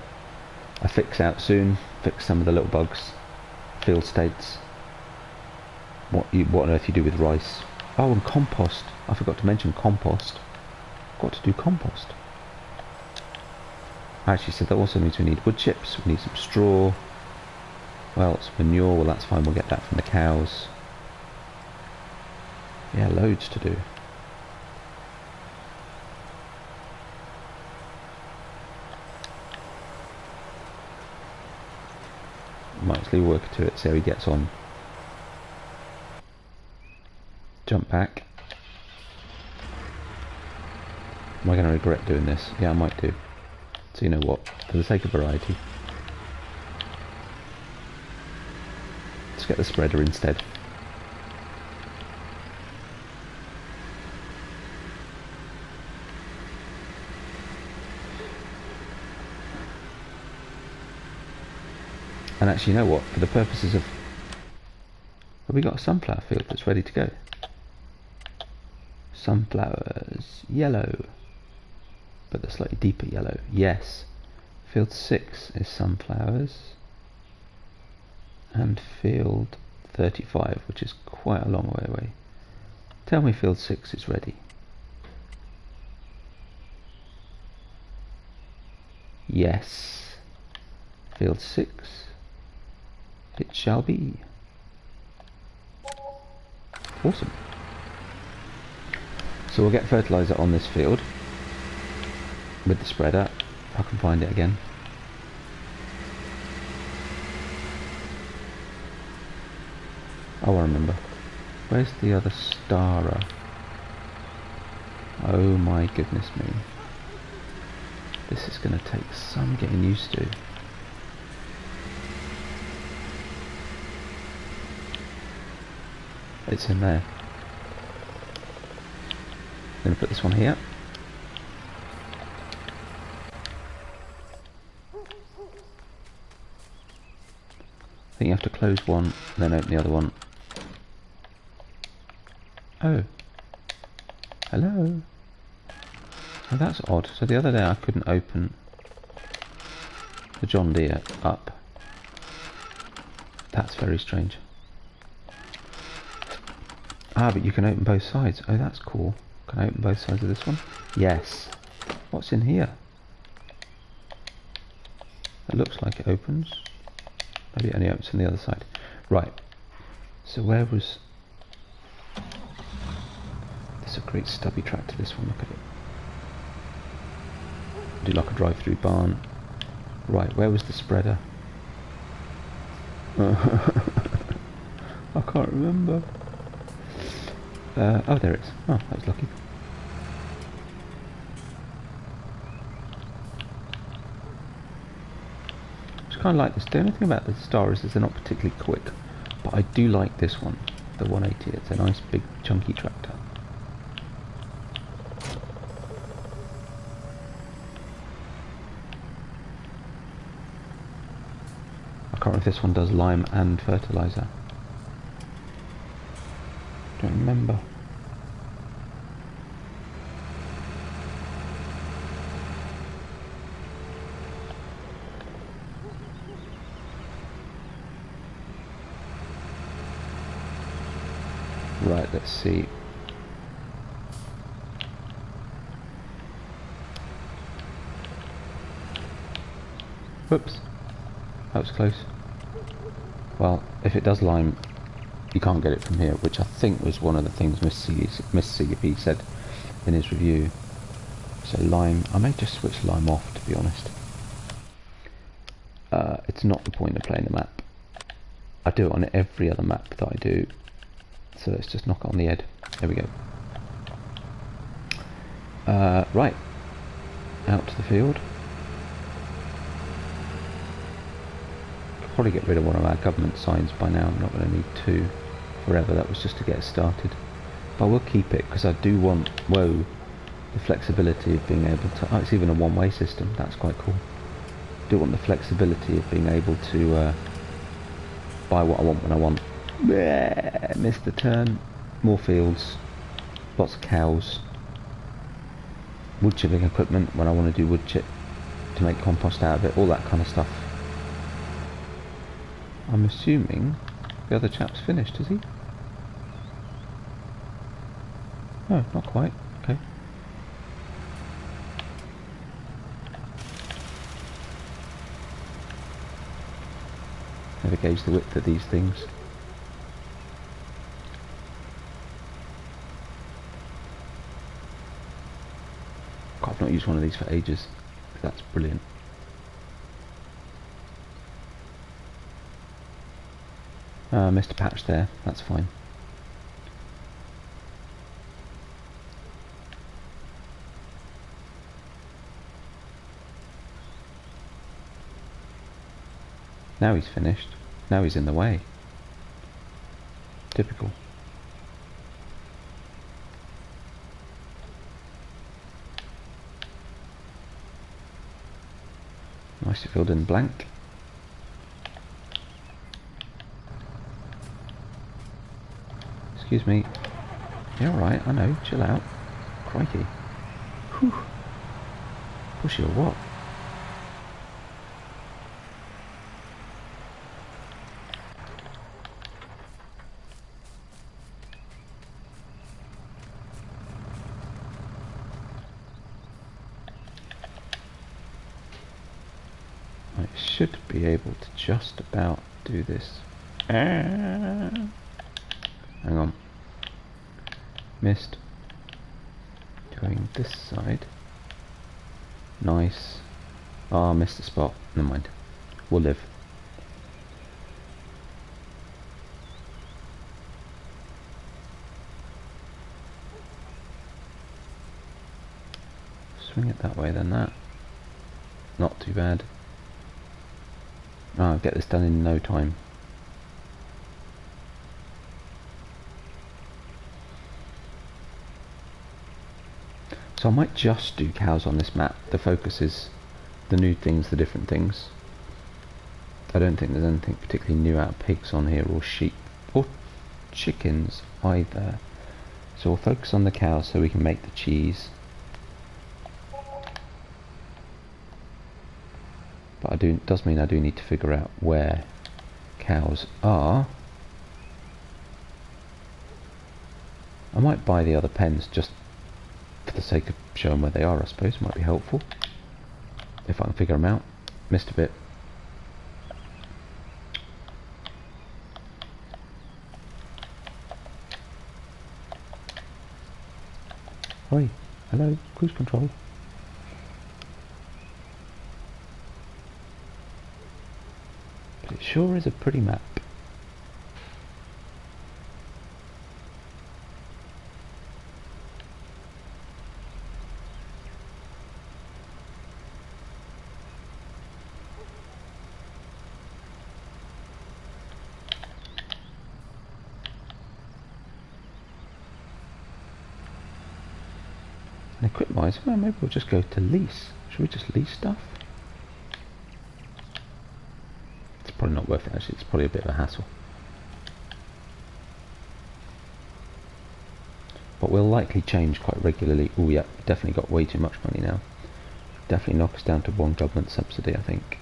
fix out soon, fix some of the little bugs. Field states. What on earth you do with rice? Oh, and compost. I forgot to mention compost. Got to do compost. I actually said that also means we need wood chips, we need some straw. Well, it's manure, well that's fine, we'll get that from the cows. Yeah, loads to do. Might as well work to it, see how he gets on. Jump back. Am I going to regret doing this? Yeah, I might do. So you know what, for the sake of variety, let's get the spreader instead. And actually, you know what, for the purposes of... Have we got a sunflower field that's ready to go? Sunflowers, yellow. But the slightly deeper yellow, yes. Field 6 is sunflowers. And field 35, which is quite a long way away. Tell me field 6 is ready. Yes. Field 6. It shall be. Awesome. So we'll get fertilizer on this field with the spreader, if I can find it again. Oh, I remember. Where's the other starer? Oh my goodness me. This is going to take some getting used to. It's in there. I'm going to put this one here. I think you have to close one, then open the other one. Oh. Hello. Oh, that's odd. So the other day I couldn't open the John Deere up. That's very strange. Ah, but you can open both sides. Oh, that's cool. Can I open both sides of this one? Yes. What's in here? It looks like it opens. Maybe it only opens from the other side. Right. So where was... This is a great stubby tractor, this one. Look at it. Do like a drive-through barn. Right, where was the spreader? I can't remember. Oh, there it is. Oh, that was lucky. It's kind of like this. The only thing about the Star is they're not particularly quick, but I do like this one, the 180. It's a nice big chunky tractor. I can't remember if this one does lime and fertilizer. Don't remember. Right, let's see. Whoops, that was close. Well, if it does lime, you can't get it from here, which I think was one of the things Miss CP said in his review. So lime, I may just switch lime off, to be honest. It's not the point of playing the map. I do it on every other map that I do. So let's just knock it on the head. There we go. Right, out to the field. Could probably get rid of one of our government signs by now. I'm not going to need two forever. That was just to get started. But we'll keep it because I do want, the flexibility of being able to, it's even a one-way system. That's quite cool. Do want the flexibility of being able to buy what I want when I want. Missed the turn. More fields. Lots of cows. Wood chipping equipment when I want to do wood chip to make compost out of it. All that kind of stuff. I'm assuming the other chap's finished, is he? No, not quite. Okay. Never gauge the width of these things. God, I've not used one of these for ages. That's brilliant. Missed a patch there. That's fine. Now he's finished. Now he's in the way. Typical. Nice to filled in blank. Excuse me. You're alright, I know. Chill out. Crikey. Whew. Pushy or what? I should be able to just about do this. Hang on. Missed. Going this side. Nice. Ah, missed the spot. Never mind. We'll live. Swing it that way then that. Not too bad. I'll get this done in no time. So I might just do cows on this map. The focus is the new things, the different things. I don't think there's anything particularly new out of pigs on here, or sheep, or chickens either. So we'll focus on the cows so we can make the cheese. But does mean I do need to figure out where cows are. I might buy the other pens just for the sake of showing where they are, I suppose. Might be helpful if I can figure them out. Missed a bit. Oi, hello, cruise control. But it sure is a pretty map. And equip-wise, well, maybe we'll just go to lease. Should we just lease stuff? It's probably not worth it actually, it's probably a bit of a hassle. But we'll likely change quite regularly. Oh yeah, definitely got way too much money now. Definitely knock us down to one government subsidy, I think.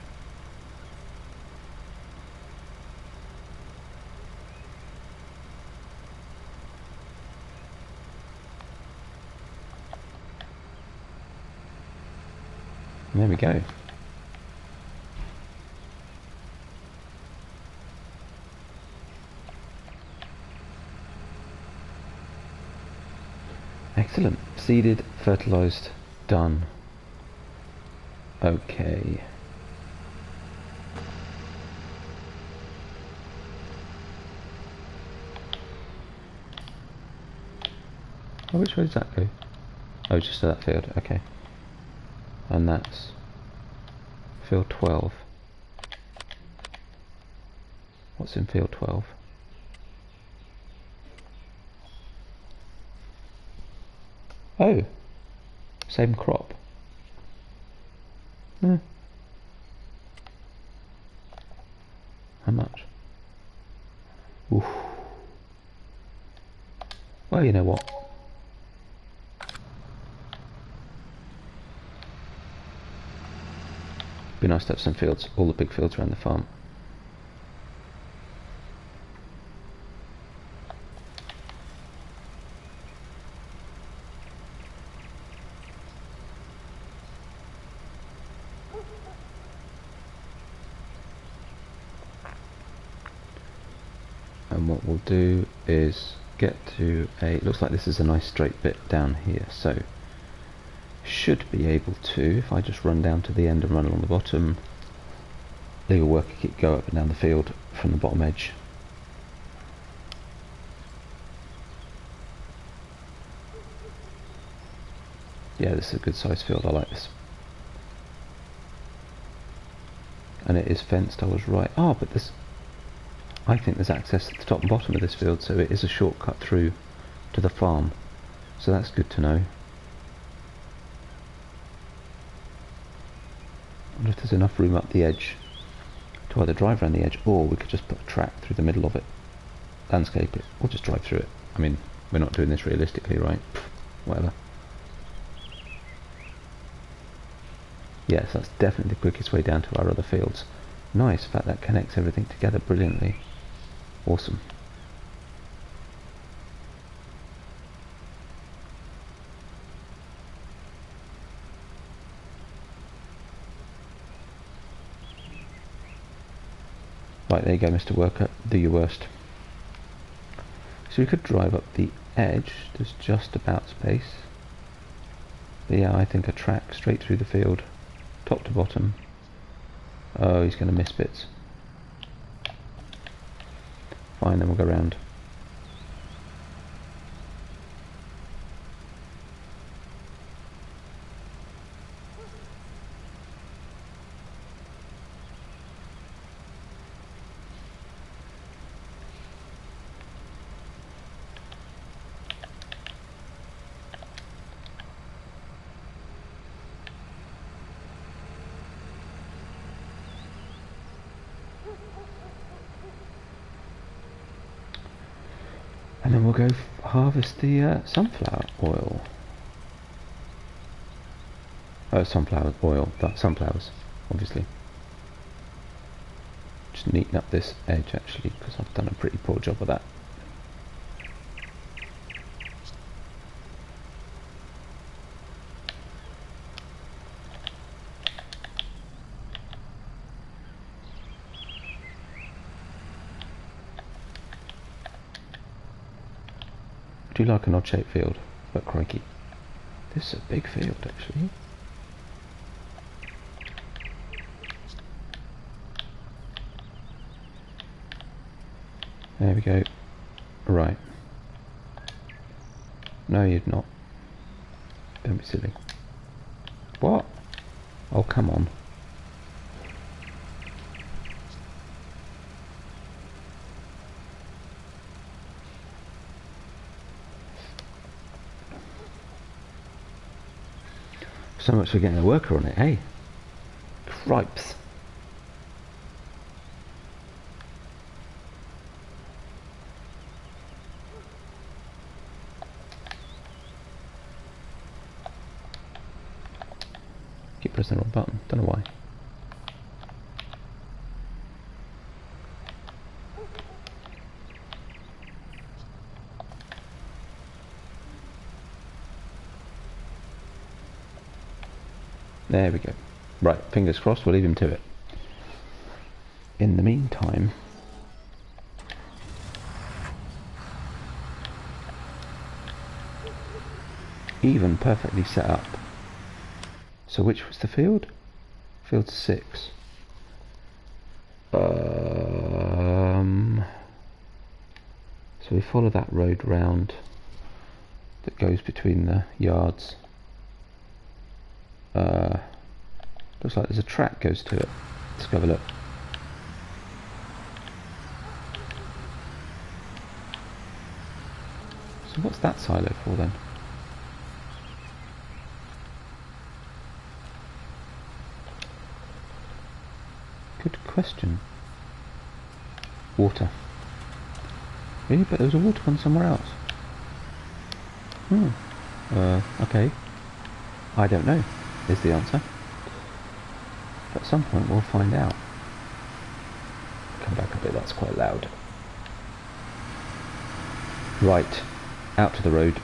There we go. Excellent. Seeded, fertilised, done. Okay. Oh, which way does that go? Oh, just to that field, okay. And that's field 12. What's in field 12? Oh, same crop. Hmm. How much? Oof. Well, you know what? Be nice to have some fields, all the big fields around the farm. And what we'll do is get to a, looks like this is a nice straight bit down here, so should be able to, if I just run down to the end and run along the bottom, leave a worker kit, go up and down the field from the bottom edge. Yeah, this is a good sized field, I like this. And it is fenced, I was right. Ah, but this, I think there's access at the top and bottom of this field, so it is a shortcut through to the farm. So that's good to know. I wonder if there's enough room up the edge to either drive around the edge, or we could just put a track through the middle of it, landscape it, or just drive through it. I mean, we're not doing this realistically, right? Whatever. Yes, that's definitely the quickest way down to our other fields. Nice, in fact that connects everything together brilliantly. Awesome. Right, there you go, Mr. Worker, do your worst. So we could drive up the edge, there's just about space. But yeah, I think a track straight through the field, top to bottom. Oh, he's going to miss bits. Fine, then we'll go round. And then we'll go harvest the sunflower oil. Oh, sunflower oil, sunflowers, obviously. Just neaten up this edge actually, because I've done a pretty poor job of that. I do like an odd shaped field, but crikey. This is a big field actually. There we go. Right. No, you're not. Don't be silly. What? Oh, come on. So much for getting a worker on it, eh? Cripes. Keep pressing the wrong button, don't know why. There we go. Right, fingers crossed, we'll leave him to it. In the meantime, even perfectly set up. So which was the field? Field 6. So we follow that road round that goes between the yards. Looks like there's a track goes to it. Let's go have a look. So what's that silo for then? Good question. Water. Really? But there was a water one somewhere else. Okay. I don't know, is the answer. But at some point we'll find out. Come back a bit, that's quite loud. Right, out to the road.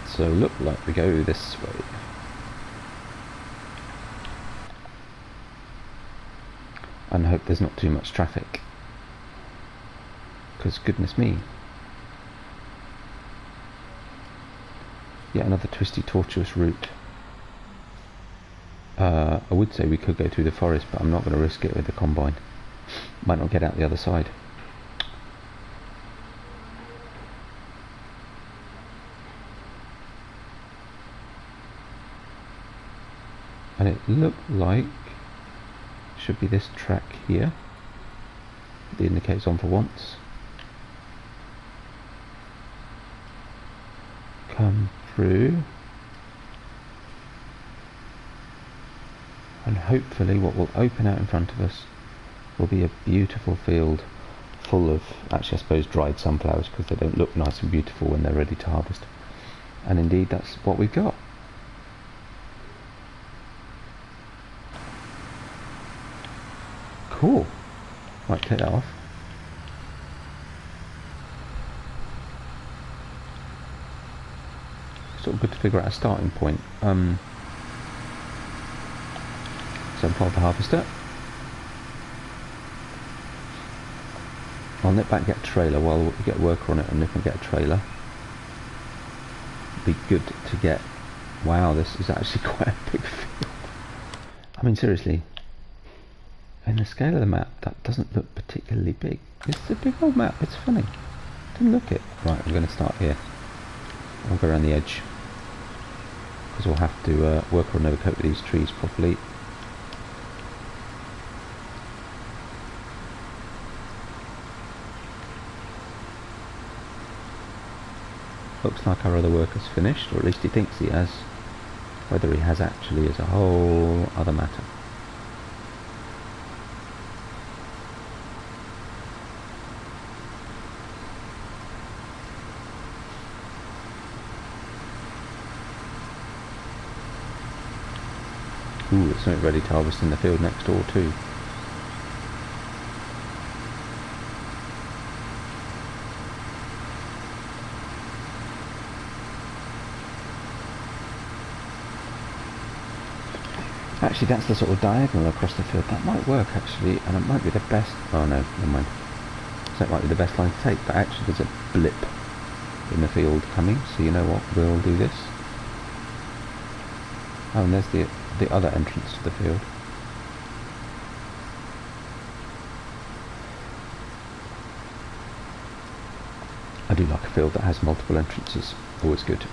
So look like we go this way. And hope there's not too much traffic. Because goodness me. Yet another twisty, tortuous route. I would say we could go through the forest, but I'm not going to risk it with the combine. Might not get out the other side. And it looked like should be this track here. The indicator's on for once. Come through. And hopefully what will open out in front of us will be a beautiful field full of, actually I suppose dried sunflowers, because they don't look nice and beautiful when they're ready to harvest. And indeed that's what we've got. Cool. Might take that off. Sort of good to figure out a starting point. So unfold the harvester. I'll nip back and get a trailer while we get a worker on it, and nip and get a trailer. It'd be good to get. Wow, this is actually quite a big field. I mean, seriously. In the scale of the map, that doesn't look particularly big. It's a big old map, it's funny. Didn't look it. Right, we're going to start here. I'll go around the edge. Because we'll have to work on overcoat these trees properly. Looks like our other worker's finished, or at least he thinks he has. Whether he has actually is a whole other matter. Ooh, there's something ready to harvest in the field next door too. Actually, that's the sort of diagonal across the field. That might work actually, and it might be the best. Oh no, never mind. So it might be the best line to take, but actually there's a blip in the field coming, so you know what, we'll do this. Oh, and there's the other entrance to the field. I do like a field that has multiple entrances, always good.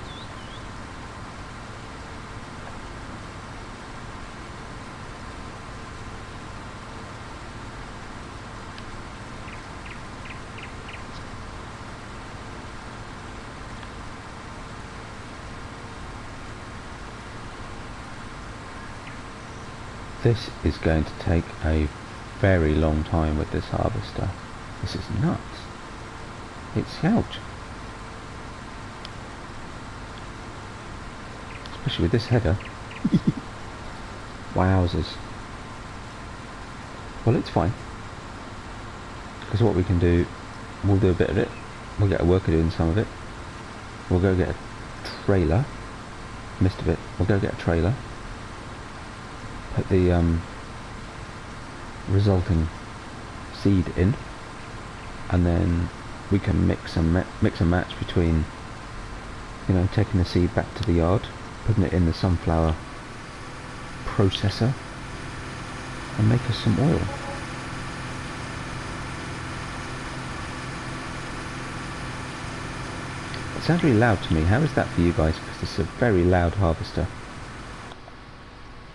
This is going to take a very long time with this harvester. This is nuts. It's huge. Especially with this header. Wowzers. Well, it's fine. Because what we can do, we'll do a bit of it, we'll get a worker doing some of it, we'll go get a trailer, missed a bit, we'll go get a trailer, put the resulting seed in, and then we can mix and match between, you know, taking the seed back to the yard, putting it in the sunflower processor, and make us some oil. It sounds really loud to me. How is that for you guys? Because this is a very loud harvester.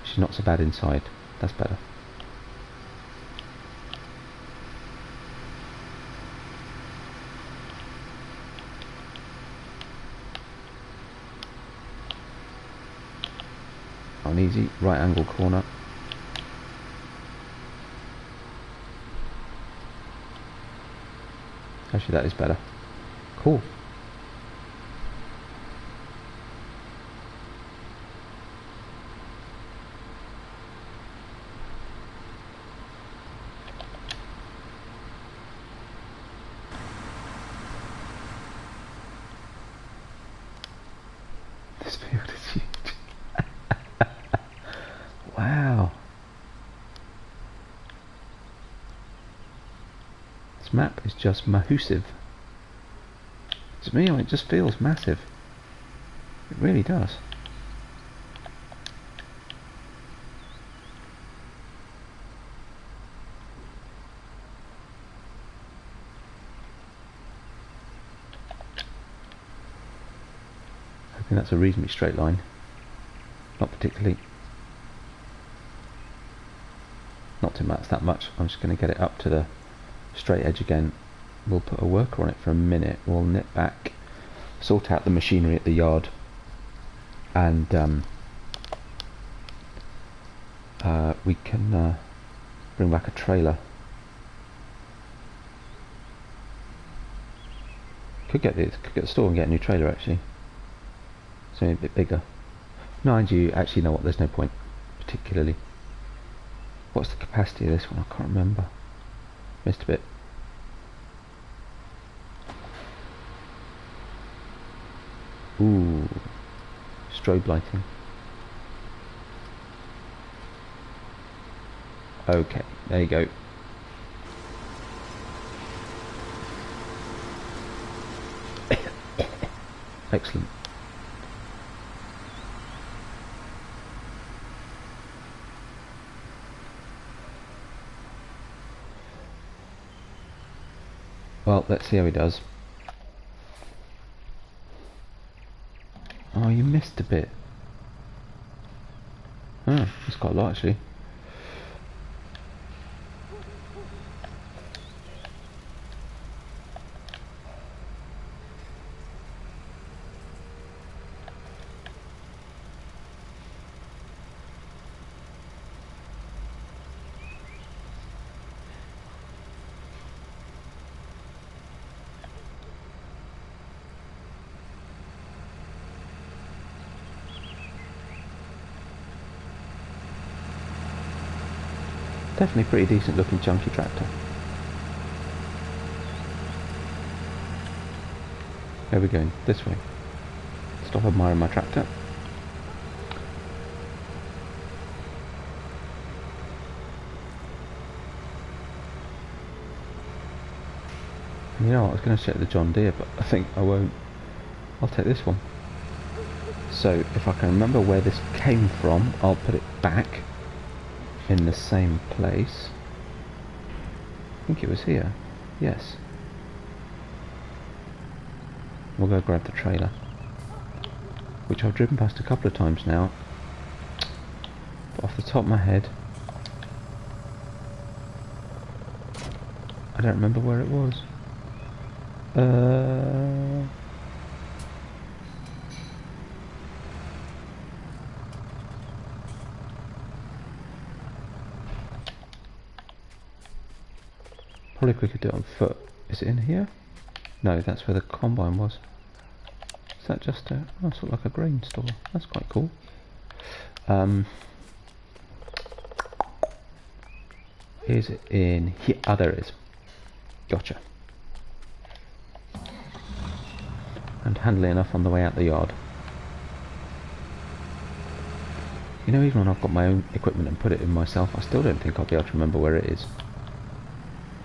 She's not so bad inside. That's better. On easy, right angle corner. Actually, that is better. Cool. This field is huge. Wow. This map is just massive. To me, it just feels massive. It really does. Hoping that's a reasonably straight line. Not particularly. Not too much, that much. I'm just going to get it up to the straight edge again. We'll put a worker on it for a minute. We'll nip back, sort out the machinery at the yard, and we can bring back a trailer. Could get the store and get a new trailer actually. Something a bit bigger. Mind you, actually, know what? There's no point particularly. What's the capacity of this one? I can't remember. Missed a bit. Ooh, strobe lighting. Okay, there you go. Excellent. Well, let's see how he does. Oh, you missed a bit. Oh, that's quite a lot actually. Definitely pretty decent looking chunky tractor. Where are we going? This way. Stop admiring my tractor. You know what, I was going to check the John Deere, but I think I won't. I'll take this one. So if I can remember where this came from, I'll put it back in the same place. I think it was here. Yes. We'll go grab the trailer, which I've driven past a couple of times now, but off the top of my head I don't remember where it was. Probably quicker do it on foot. Is it in here? No, that's where the combine was. Is that just a... oh, sort of like a grain store. That's quite cool. Is it in here? Ah, there it is. Gotcha. And handy enough on the way out the yard. You know, even when I've got my own equipment and put it in myself, I still don't think I'll be able to remember where it is.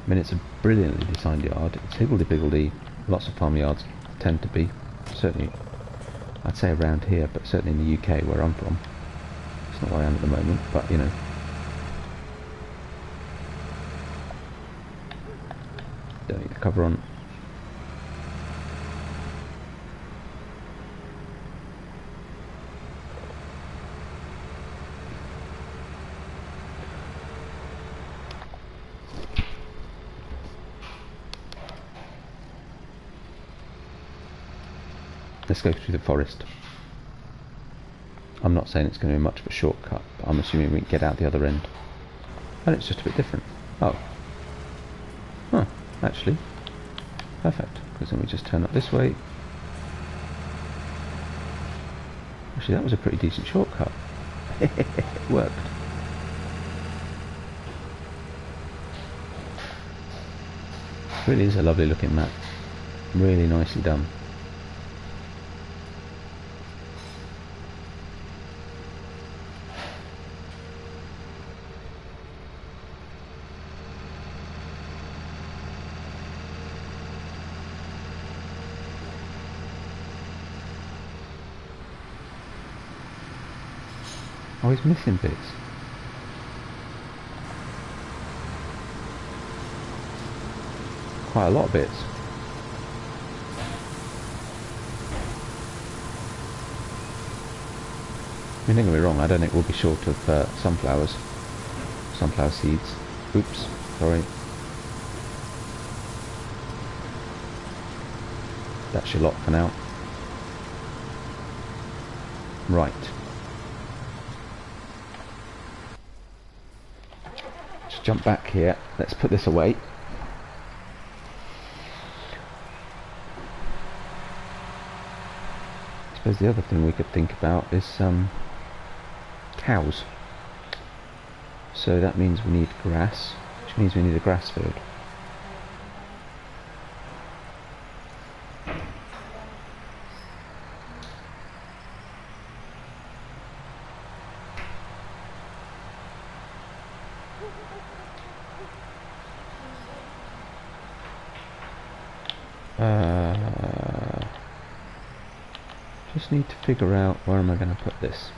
I mean, it's a brilliantly designed yard. It's higgledy-piggledy. Lots of farmyards tend to be. Certainly, I'd say around here, but certainly in the UK, where I'm from. It's not where I am at the moment, but, you know. Don't need the cover on. Let's go through the forest. I'm not saying it's going to be much of a shortcut, but I'm assuming we can get out the other end. And it's just a bit different. Oh. Huh, actually. Perfect. Because then we just turn up this way. Actually, that was a pretty decent shortcut. It worked. Really is a lovely looking map. Really nicely done. Oh, he's missing bits. Quite a lot of bits. I mean, don't get me wrong, I don't think we'll be short of sunflower seeds. Oops, sorry. That's your lot for now. Right. Just jump back here. Let's put this away. I suppose the other thing we could think about is cows. So that means we need grass, which means we need a grass field. Just need to figure out where am I going to put this.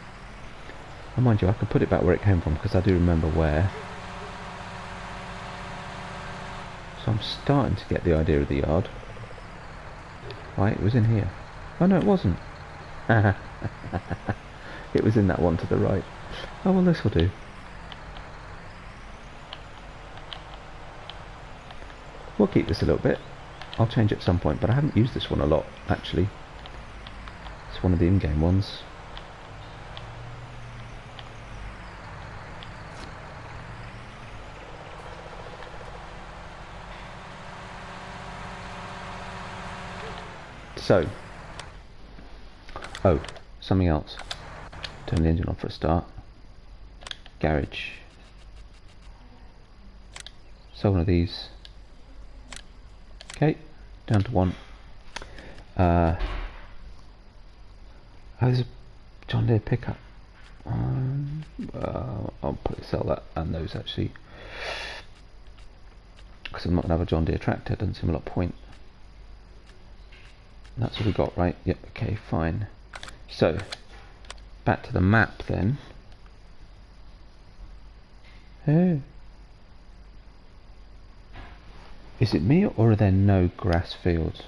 And mind you, I can put it back where it came from because I do remember where. So I'm starting to get the idea of the yard. Right, it was in here. Oh no, it wasn't. It was in that one to the right. Oh well, this will do. We'll keep this a little bit. I'll change it at some point, but I haven't used this one a lot, actually. It's one of the in-game ones. So, oh, something else. Turn the engine on for a start. Garage. So one of these. Okay, down to one. Oh, there's a John Deere pickup. I'll probably sell that and those actually, because I'm not gonna have a John Deere tractor. Doesn't seem a lot of point. And that's what we got, right? Yep. Okay, fine. So back to the map then. Oh. Is it me, or are there no grass fields?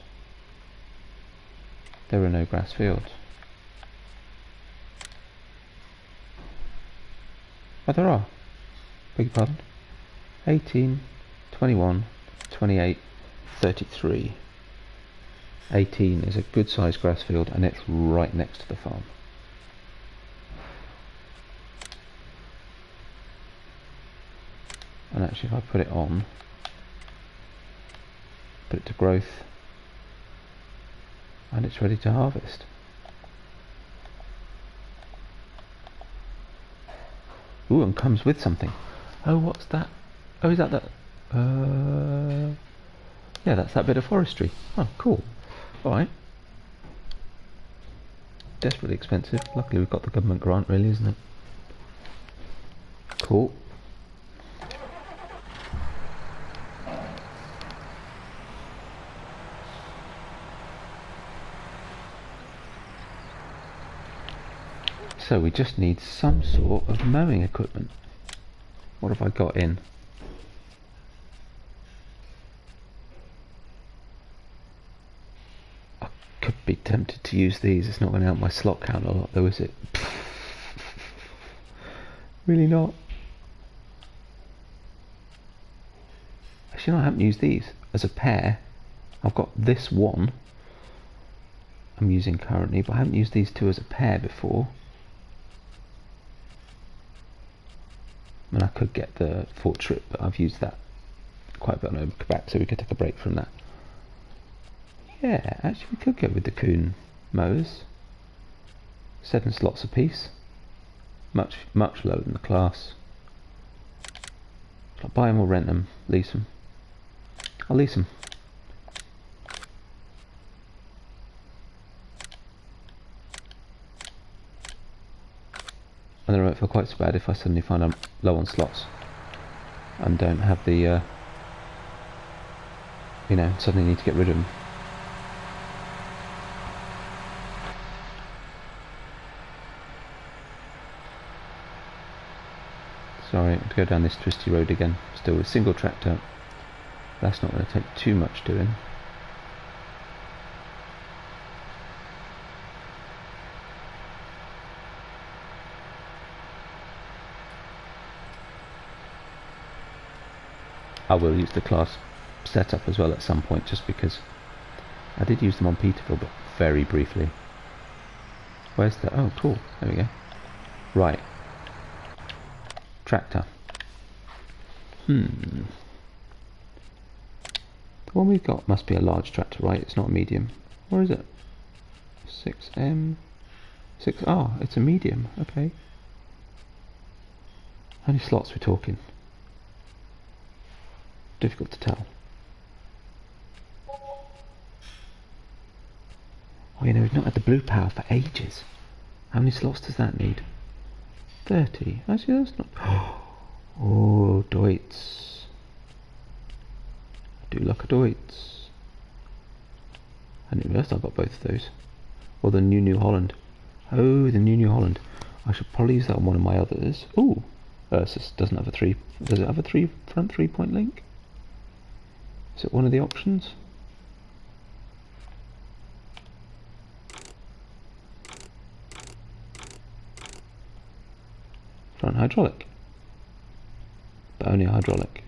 There are no grass fields. Oh, there are. Beg your pardon. 18, 21, 28, 33. 18 is a good sized grass field and it's right next to the farm. And actually if I put it on, put it to growth, and it's ready to harvest. Ooh, and comes with something. Oh, what's that? Oh, is that the... Yeah, that's that bit of forestry. Oh, cool. Alright. Desperately expensive. Luckily we've got the government grant, really, isn't it? Cool. So we just need some sort of mowing equipment. What have I got in? I could be tempted to use these. It's not going to help my slot count a lot though, is it? Really not. Actually, no, I haven't used these as a pair. I've got this one I'm using currently, but I haven't used these two as a pair before. I mean, I could get the Fort Trip, but I've used that quite a bit on Quebec, so we could take a break from that. Yeah, actually we could go with the Kuhn mowers. 7 slots a piece. Much lower than the class. Shall I buy them or rent them? Lease them? I'll lease them. And then I won't feel quite so bad if I suddenly find I'm low on slots and don't have the, you know, suddenly need to get rid of them. Sorry, I have to go down this twisty road again. Still with single tractor. That's not going to take too much doing. I will use the class setup as well at some point, just because I did use them on Peterville, but very briefly. Where's the... oh, cool. There we go. Right. Tractor. The one we've got must be a large tractor, right? It's not a medium. Or is it? 6M... 6... ah, it's a medium. Okay. How many slots we're talking? Difficult to tell. Oh, you know, we've not had the blue power for ages. How many slots does that need? 30. Actually, that's not... oh, Deutz. I do like a Deutz. I didn't realise I got both of those. Or the New Holland. Oh, the New Holland. I should probably use that on one of my others. Ooh. Ursus doesn't have a 3... does it have a front 3-point link? Is it one of the options? Front hydraulic. But only hydraulic.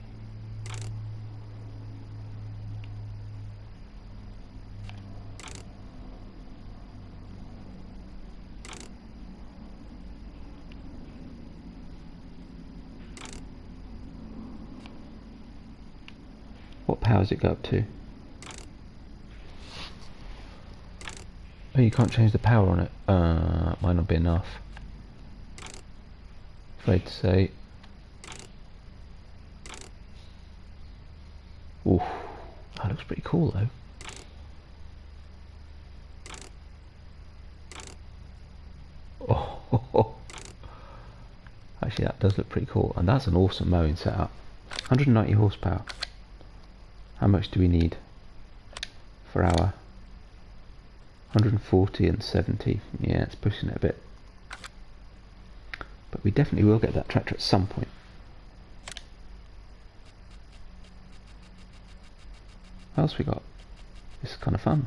What power does it go up to? Oh, you can't change the power on it. Might not be enough. Afraid to say. Ooh, that looks pretty cool though. Oh, actually that does look pretty cool, and that's an awesome mowing setup. 190 horsepower. How much do we need for our 140 and 70? Yeah, it's pushing it a bit. But we definitely will get that tractor at some point. What else we got? This is kind of fun.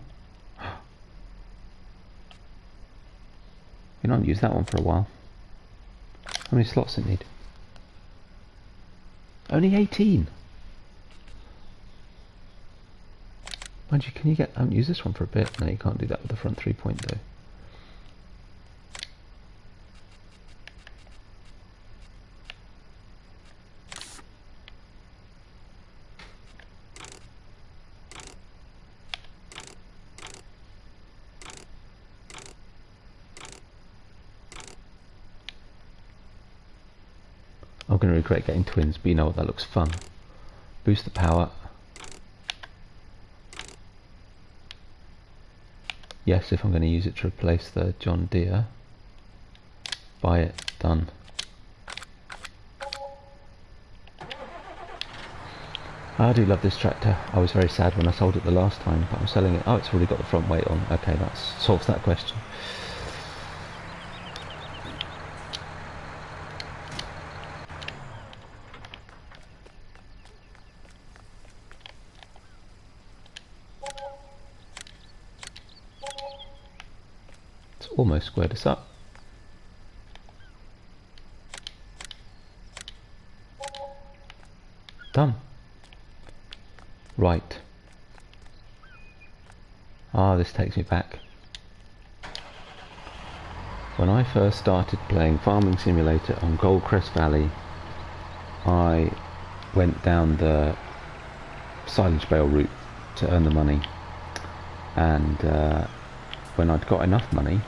We don't use that one for a while. How many slots does it need? Only 18. Mind you, can you get... I haven't used this one for a bit. No, you can't do that with the front 3-point though. I'm going to regret getting twins, but you know what, that looks fun. Boost the power. Yes, if I'm going to use it to replace the John Deere. Buy it, done. I do love this tractor. I was very sad when I sold it the last time, but I'm selling it. Oh, it's already got the front weight on. Okay, that solves that question. It's almost squared us up. Done. Right. Ah, this takes me back. When I first started playing Farming Simulator on Goldcrest Valley, I went down the silage bale route to earn the money, and when I'd got enough money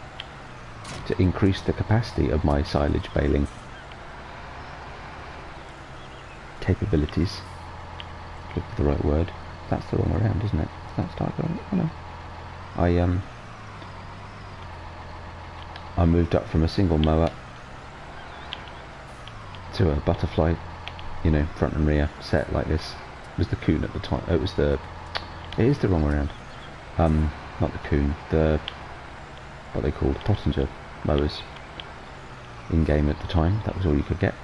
to increase the capacity of my silage baling capabilities, look for the right word, that's the wrong way around, isn't it? That's start going, oh no. I moved up from a single mower to a butterfly, you know, front and rear set like this. It was the Kuhn at the time. It is the wrong way around. Not the Kuhn, what they called Pottinger mowers in game at the time. That was all you could get,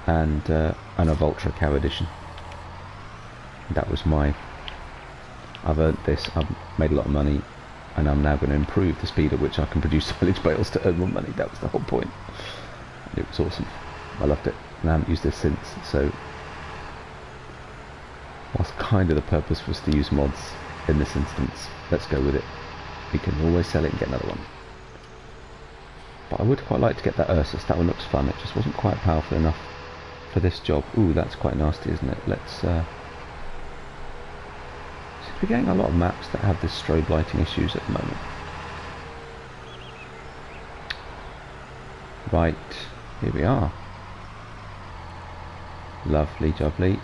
and a Vultra cow edition. That was my. I've earned this. I've made a lot of money, and I'm now going to improve the speed at which I can produce silage bales to earn more money. That was the whole point. It was awesome. I loved it, and I haven't used this since. So, whilst kind of the purpose was to use mods in this instance, let's go with it. We can always sell it and get another one. But I would quite like to get that Ursus. That one looks fun. It just wasn't quite powerful enough for this job. Ooh, that's quite nasty, isn't it? Let's. We're getting a lot of maps that have this strobe lighting issues at the moment. Right, here we are. Lovely jubbly.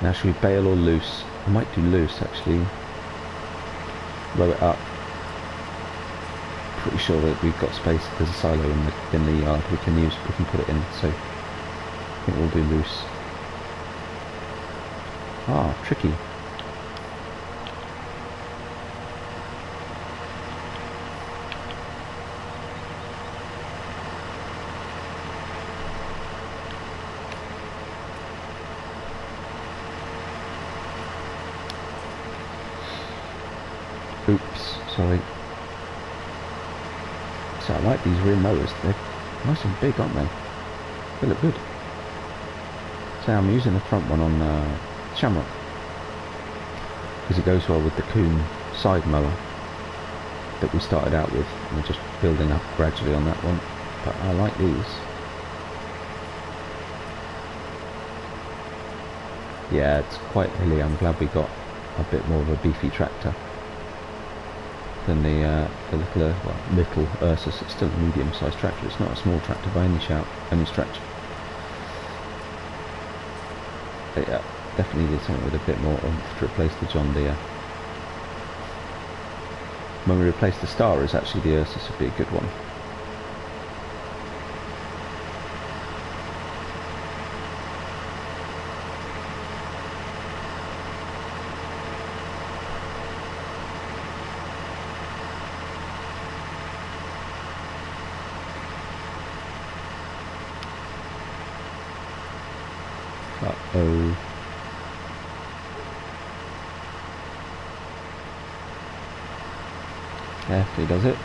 Now should we bale or loose? I might do loose actually. Row it up. Pretty sure that we've got space. There's a silo in the yard we can use. We can put it in. So I think we'll do loose. Ah, tricky. Oops, sorry. So I like these rear mowers. They're nice and big, aren't they? They look good. So I'm using the front one on Shamrock because it goes well with the Kuhn side mower that we started out with. We're just building up gradually on that one. But I like these. Yeah, it's quite hilly. I'm glad we got a bit more of a beefy tractor than the little Ursus. It's still a medium-sized tractor. It's not a small tractor by any stretch. But yeah, definitely needed something with a bit more oomph to replace the John Deere. When we replace the Starers, actually the Ursus would be a good one. Uh-oh. Carefully does it.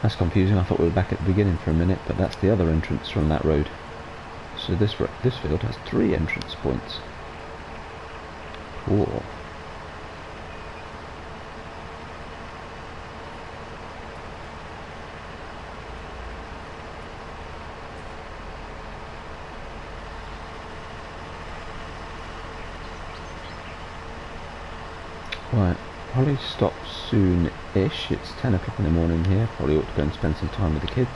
That's confusing. I thought we were back at the beginning for a minute, but that's the other entrance from that road. So this field has 3 entrance points. Cool. Right, probably stop soon-ish. It's 10 o'clock in the morning here. Probably ought to go and spend some time with the kids,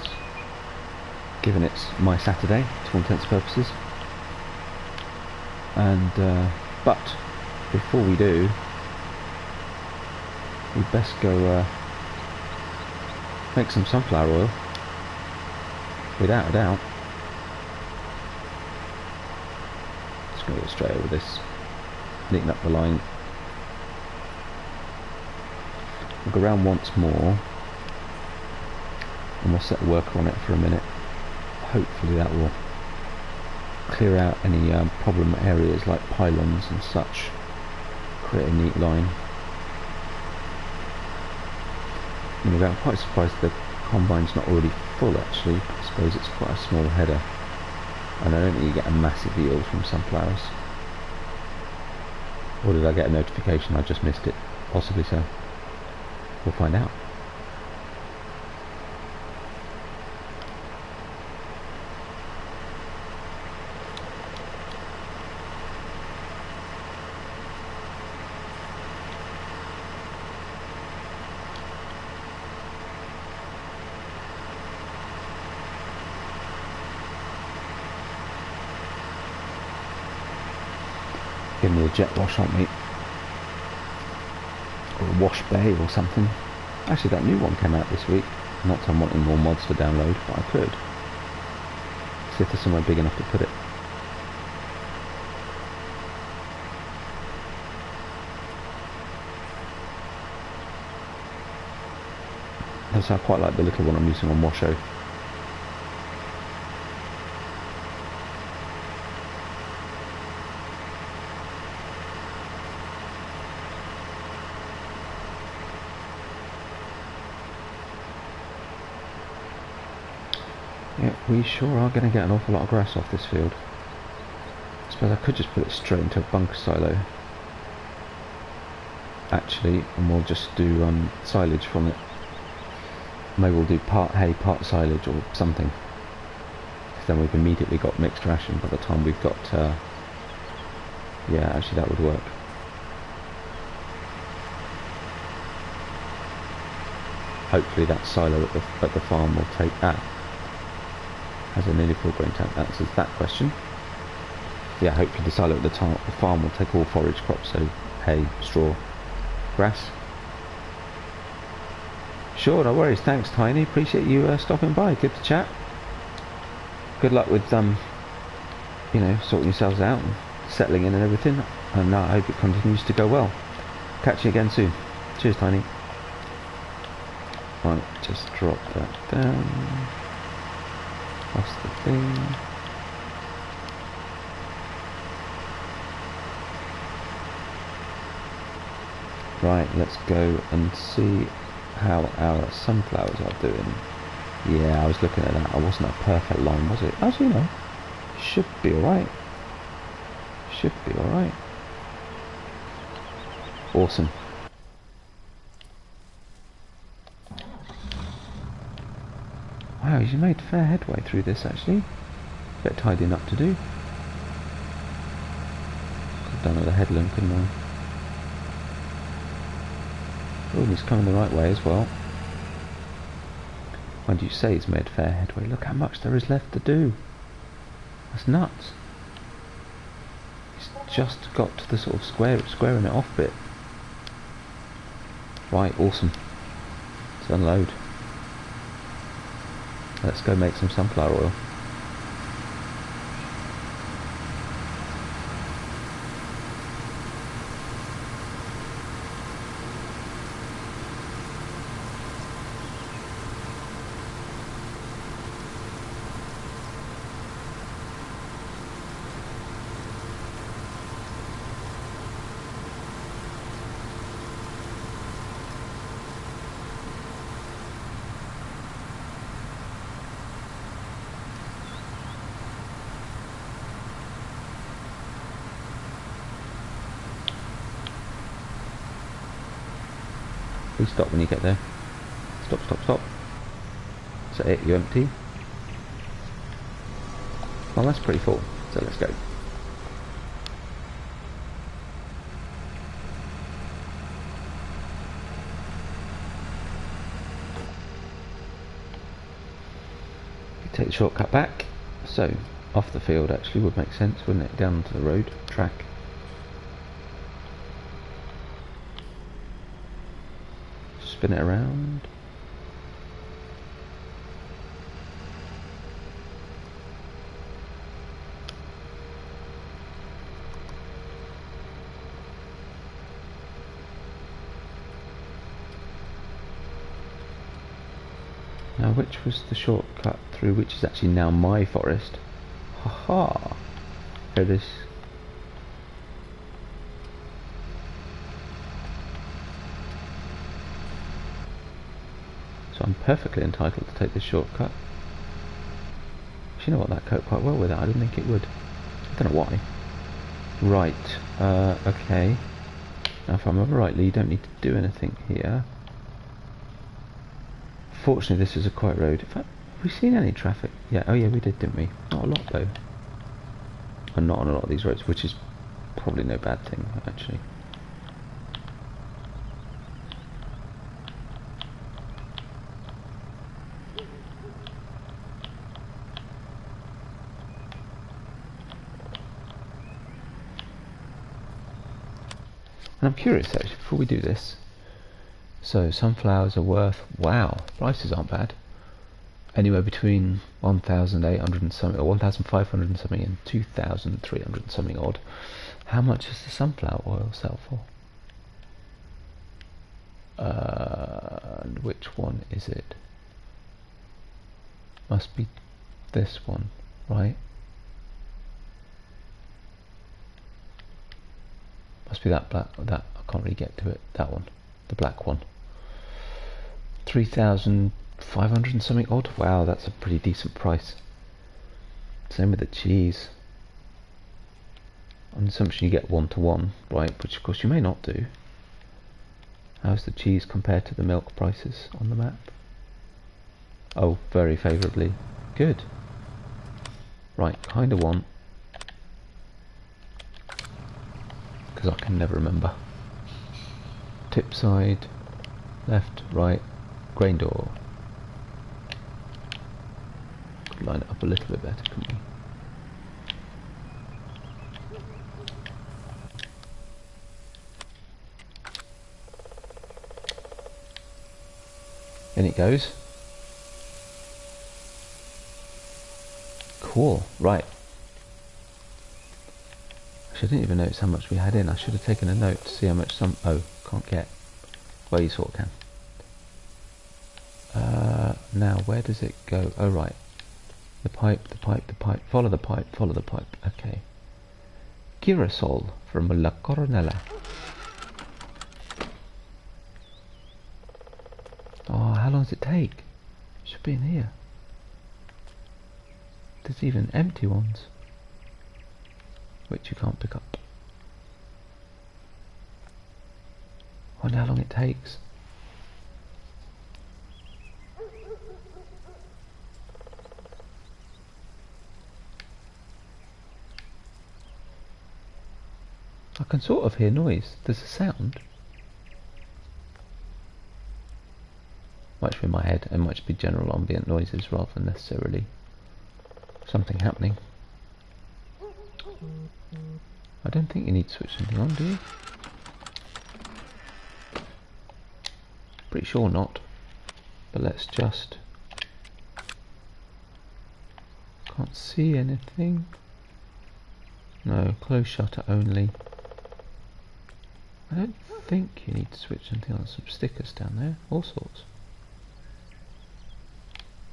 given it's my Saturday to all intents and purposes. And but before we do, we'd best go make some sunflower oil, without a doubt. Just going to go straight over this, neaten up the line. We'll go around once more and we'll set the worker on it for a minute. Hopefully that will clear out any problem areas like pylons and such, create a neat line. I'm quite surprised the combine's not already full actually. I suppose it's quite a small header and I don't think you get a massive yield from sunflowers. Or did I get a notification? I just missed it. Possibly so. We'll find out. Give me a jet wash, aren't we? Or a wash bay or something. Actually, that new one came out this week. Not that I'm wanting more mods to download, but I could. See if there's somewhere big enough to put it. That's I quite like the little one I'm using on Washo. Yeah, we sure are going to get an awful lot of grass off this field. I suppose I could just put it straight into a bunker silo, actually, and we'll just do silage from it. Maybe we'll do part hay, part silage or something. Because then we've immediately got mixed ration by the time we've got... yeah, actually that would work. Hopefully that silo at the farm will take that. Has a nearly full grain tank, answers that question. Yeah, hopefully the silo at the farm will take all forage crops, so hay, straw, grass. Sure, no worries. Thanks, Tiny. Appreciate you stopping by. Good to chat. Good luck with you know, sorting yourselves out and settling in and everything. And I hope it continues to go well. Catch you again soon. Cheers, Tiny. Right, just drop that down. That's the thing. Right, let's go and see how our sunflowers are doing. Yeah, I was looking at that. It wasn't a perfect line, was it? As you know, should be alright. Should be alright. Awesome. Wow, you made fair headway through this actually. Bit tidying up to do. Could have done with a headland, couldn't I? Oh, he's coming the right way as well. When do you say he's made fair headway? Look how much there is left to do. That's nuts. He's just got to the sort of squaring it off bit. Right, awesome. Let's unload. Let's go make some sunflower oil. Please stop when you get there. Stop, stop, stop. Is that it? You empty? Well, that's pretty full. So let's go. Take the shortcut back. So, off the field actually would make sense, wouldn't it? Down to the road, track. Spin it around. Now, which was the shortcut through which is actually now my forest? Haha! Here it is. So I'm perfectly entitled to take this shortcut. You know what, that coped quite well with it. I didn't think it would. I don't know why. Right. Okay. Now, if I remember rightly, you don't need to do anything here. Fortunately, this is a quiet road. In fact, have we seen any traffic? Yeah, oh yeah, we did, didn't we? Not a lot, though. And not on a lot of these roads, which is probably no bad thing, actually. And I'm curious, actually, before we do this. So, sunflowers are worth, wow, prices aren't bad. Anywhere between 1,800 and something, or 1,500 and something, and 2,300 and something odd. How much does the sunflower oil sell for? And which one is it? Must be this one, right? Must be that black, that, I can't really get to it, that one, the black one. 3,500 and something odd. Wow, that's a pretty decent price. Same with the cheese. On the assumption you get 1-to-1, right? Which of course you may not do. How's the cheese compared to the milk prices on the map? Oh, very favourably. Good. Right, kinda want. Because I can never remember. Tip side, left, right. Grain door. Could line it up a little bit better, couldn't we? In it goes. Cool, right. Actually, I didn't even notice how much we had in. I should have taken a note to see how much some... Oh, can't get. Well, you sort of can. Now, where does it go? Oh, right. The pipe, the pipe, the pipe. Follow the pipe, follow the pipe. Okay. Girasol from La Coronella. Oh, how long does it take? It should be in here. There's even empty ones, which you can't pick up. I wonder how long it takes. I can sort of hear noise. There's a sound. Might be in my head, and might be general ambient noises rather than necessarily something happening. I don't think you need to switch anything on, do you? Pretty sure not. But let's just... Can't see anything. No, close shutter only. I don't think you need to switch anything on. Some stickers down there, all sorts.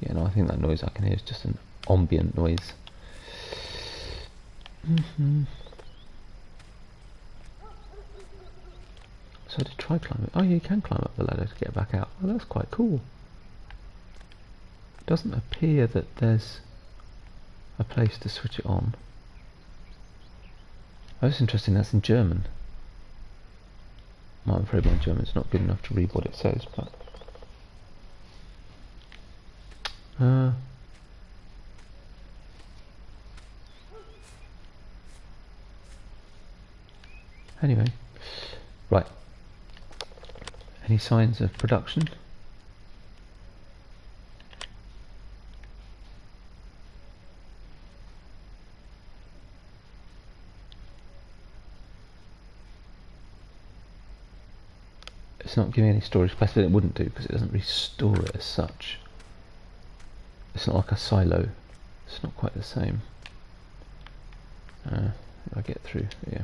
Yeah, no, I think that noise I can hear is just an ambient noise. So to try climbing. Oh, yeah, you can climb up the ladder to get back out. Oh, that's quite cool. It doesn't appear that there's a place to switch it on. Oh, that's interesting. That's in German. I'm afraid my German's not good enough to read what it says, but anyway, right. Any signs of production? It's not giving any storage capacity. It wouldn't do because it doesn't restore it as such. It's not like a silo. It's not quite the same. I get through, yeah.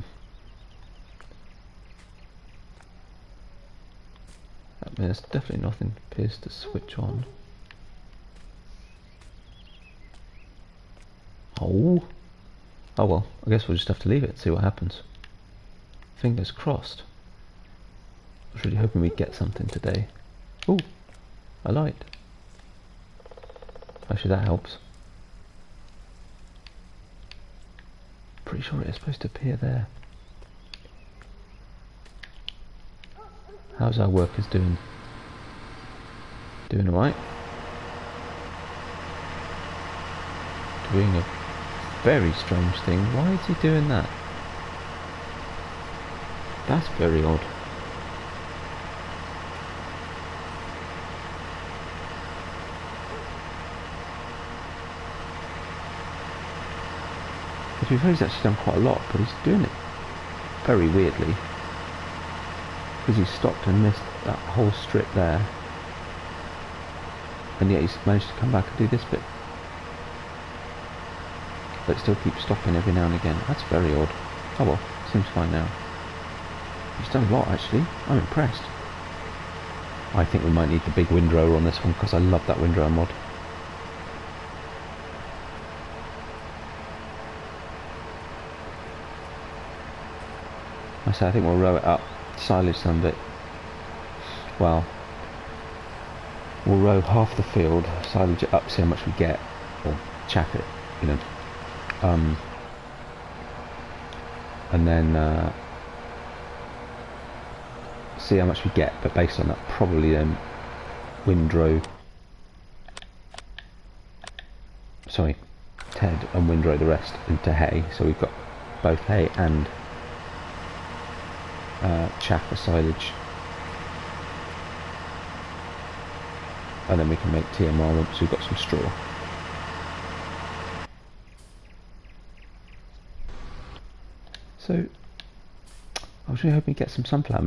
I mean, there's definitely nothing appears to switch on. Oh well, I guess we'll just have to leave it and see what happens. Fingers crossed. I was really hoping we'd get something today. Ooh, a light. Actually, that helps. Pretty sure it is supposed to appear there. How's our workers doing? Doing alright? Doing a very strange thing. Why is he doing that? That's very odd. To be fair, he's actually done quite a lot, but he's doing it very weirdly. Because he stopped and missed that whole strip there. And yet he's managed to come back and do this bit. But still keeps stopping every now and again. That's very odd. Oh well, seems fine now. He's done a lot actually. I'm impressed. I think we might need the big windrower on this one because I love that windrower mod. I think we'll row it up, silage some bit. Well, we'll row half the field, silage it up, see how much we get, or chaff it, you know. And then see how much we get, but based on that, probably then windrow. Sorry, Ted and windrow the rest into hay. So we've got both hay and chaff for silage, and then we can make TMR once we've got some straw. So I was really hoping to get some sunflower oil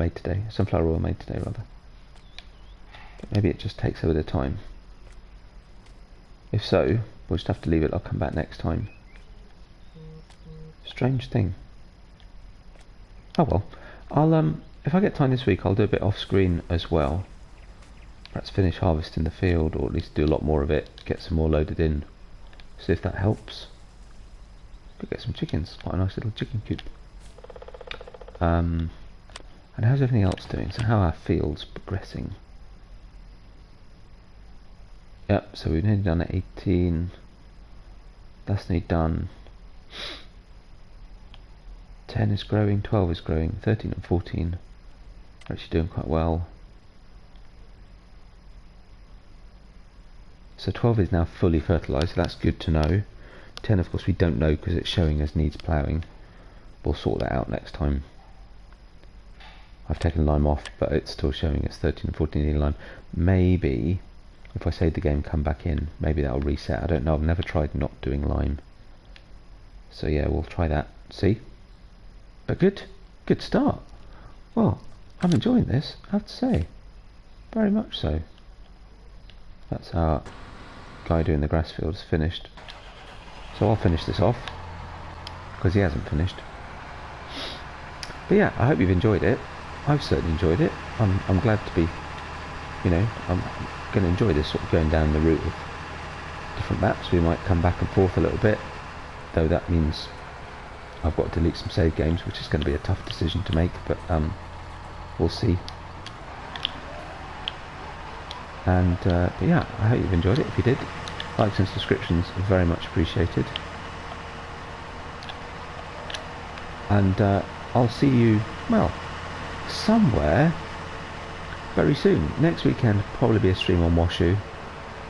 made today rather, but maybe it just takes a bit of time. If so, we'll just have to leave it. I'll come back next time. Strange thing. Oh well. I'll if I get time this week, I'll do a bit off screen as well. Perhaps finish harvesting the field, or at least do a lot more of it, get some more loaded in. See if that helps. Could get some chickens, quite a nice little chicken coop. And how's everything else doing? So how are our fields progressing? Yep, so we've nearly done at 18. That's nearly done. 10 is growing, 12 is growing, 13 and 14 are actually doing quite well. So 12 is now fully fertilised, so that's good to know. 10 of course we don't know because it's showing as needs ploughing. We'll sort that out next time. I've taken lime off, but it's still showing as 13 and 14 need lime. Maybe, if I save the game, come back in, maybe that'll reset. I don't know, I've never tried not doing lime. So yeah, we'll try that, see? But good start. Well, I'm enjoying this, I have to say. Very much so. That's our guy doing the grass field is finished. So I'll finish this off, because he hasn't finished. But yeah, I hope you've enjoyed it. I've certainly enjoyed it. I'm glad to be, you know, I'm going to enjoy this sort of going down the route of different maps. We might come back and forth a little bit, though that means I've got to delete some save games, which is going to be a tough decision to make, but we'll see. And but yeah, I hope you've enjoyed it. If you did, likes and subscriptions are very much appreciated. And I'll see you, well, somewhere very soon. Next weekend probably be a stream on Washu.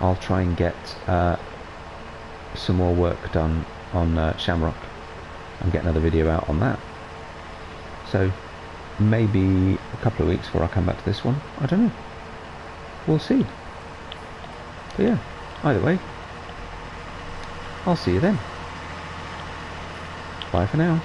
I'll try and get some more work done on Shamrock and get another video out on that. So maybe a couple of weeks before I come back to this one. I don't know. We'll see. But yeah, either way, I'll see you then. Bye for now.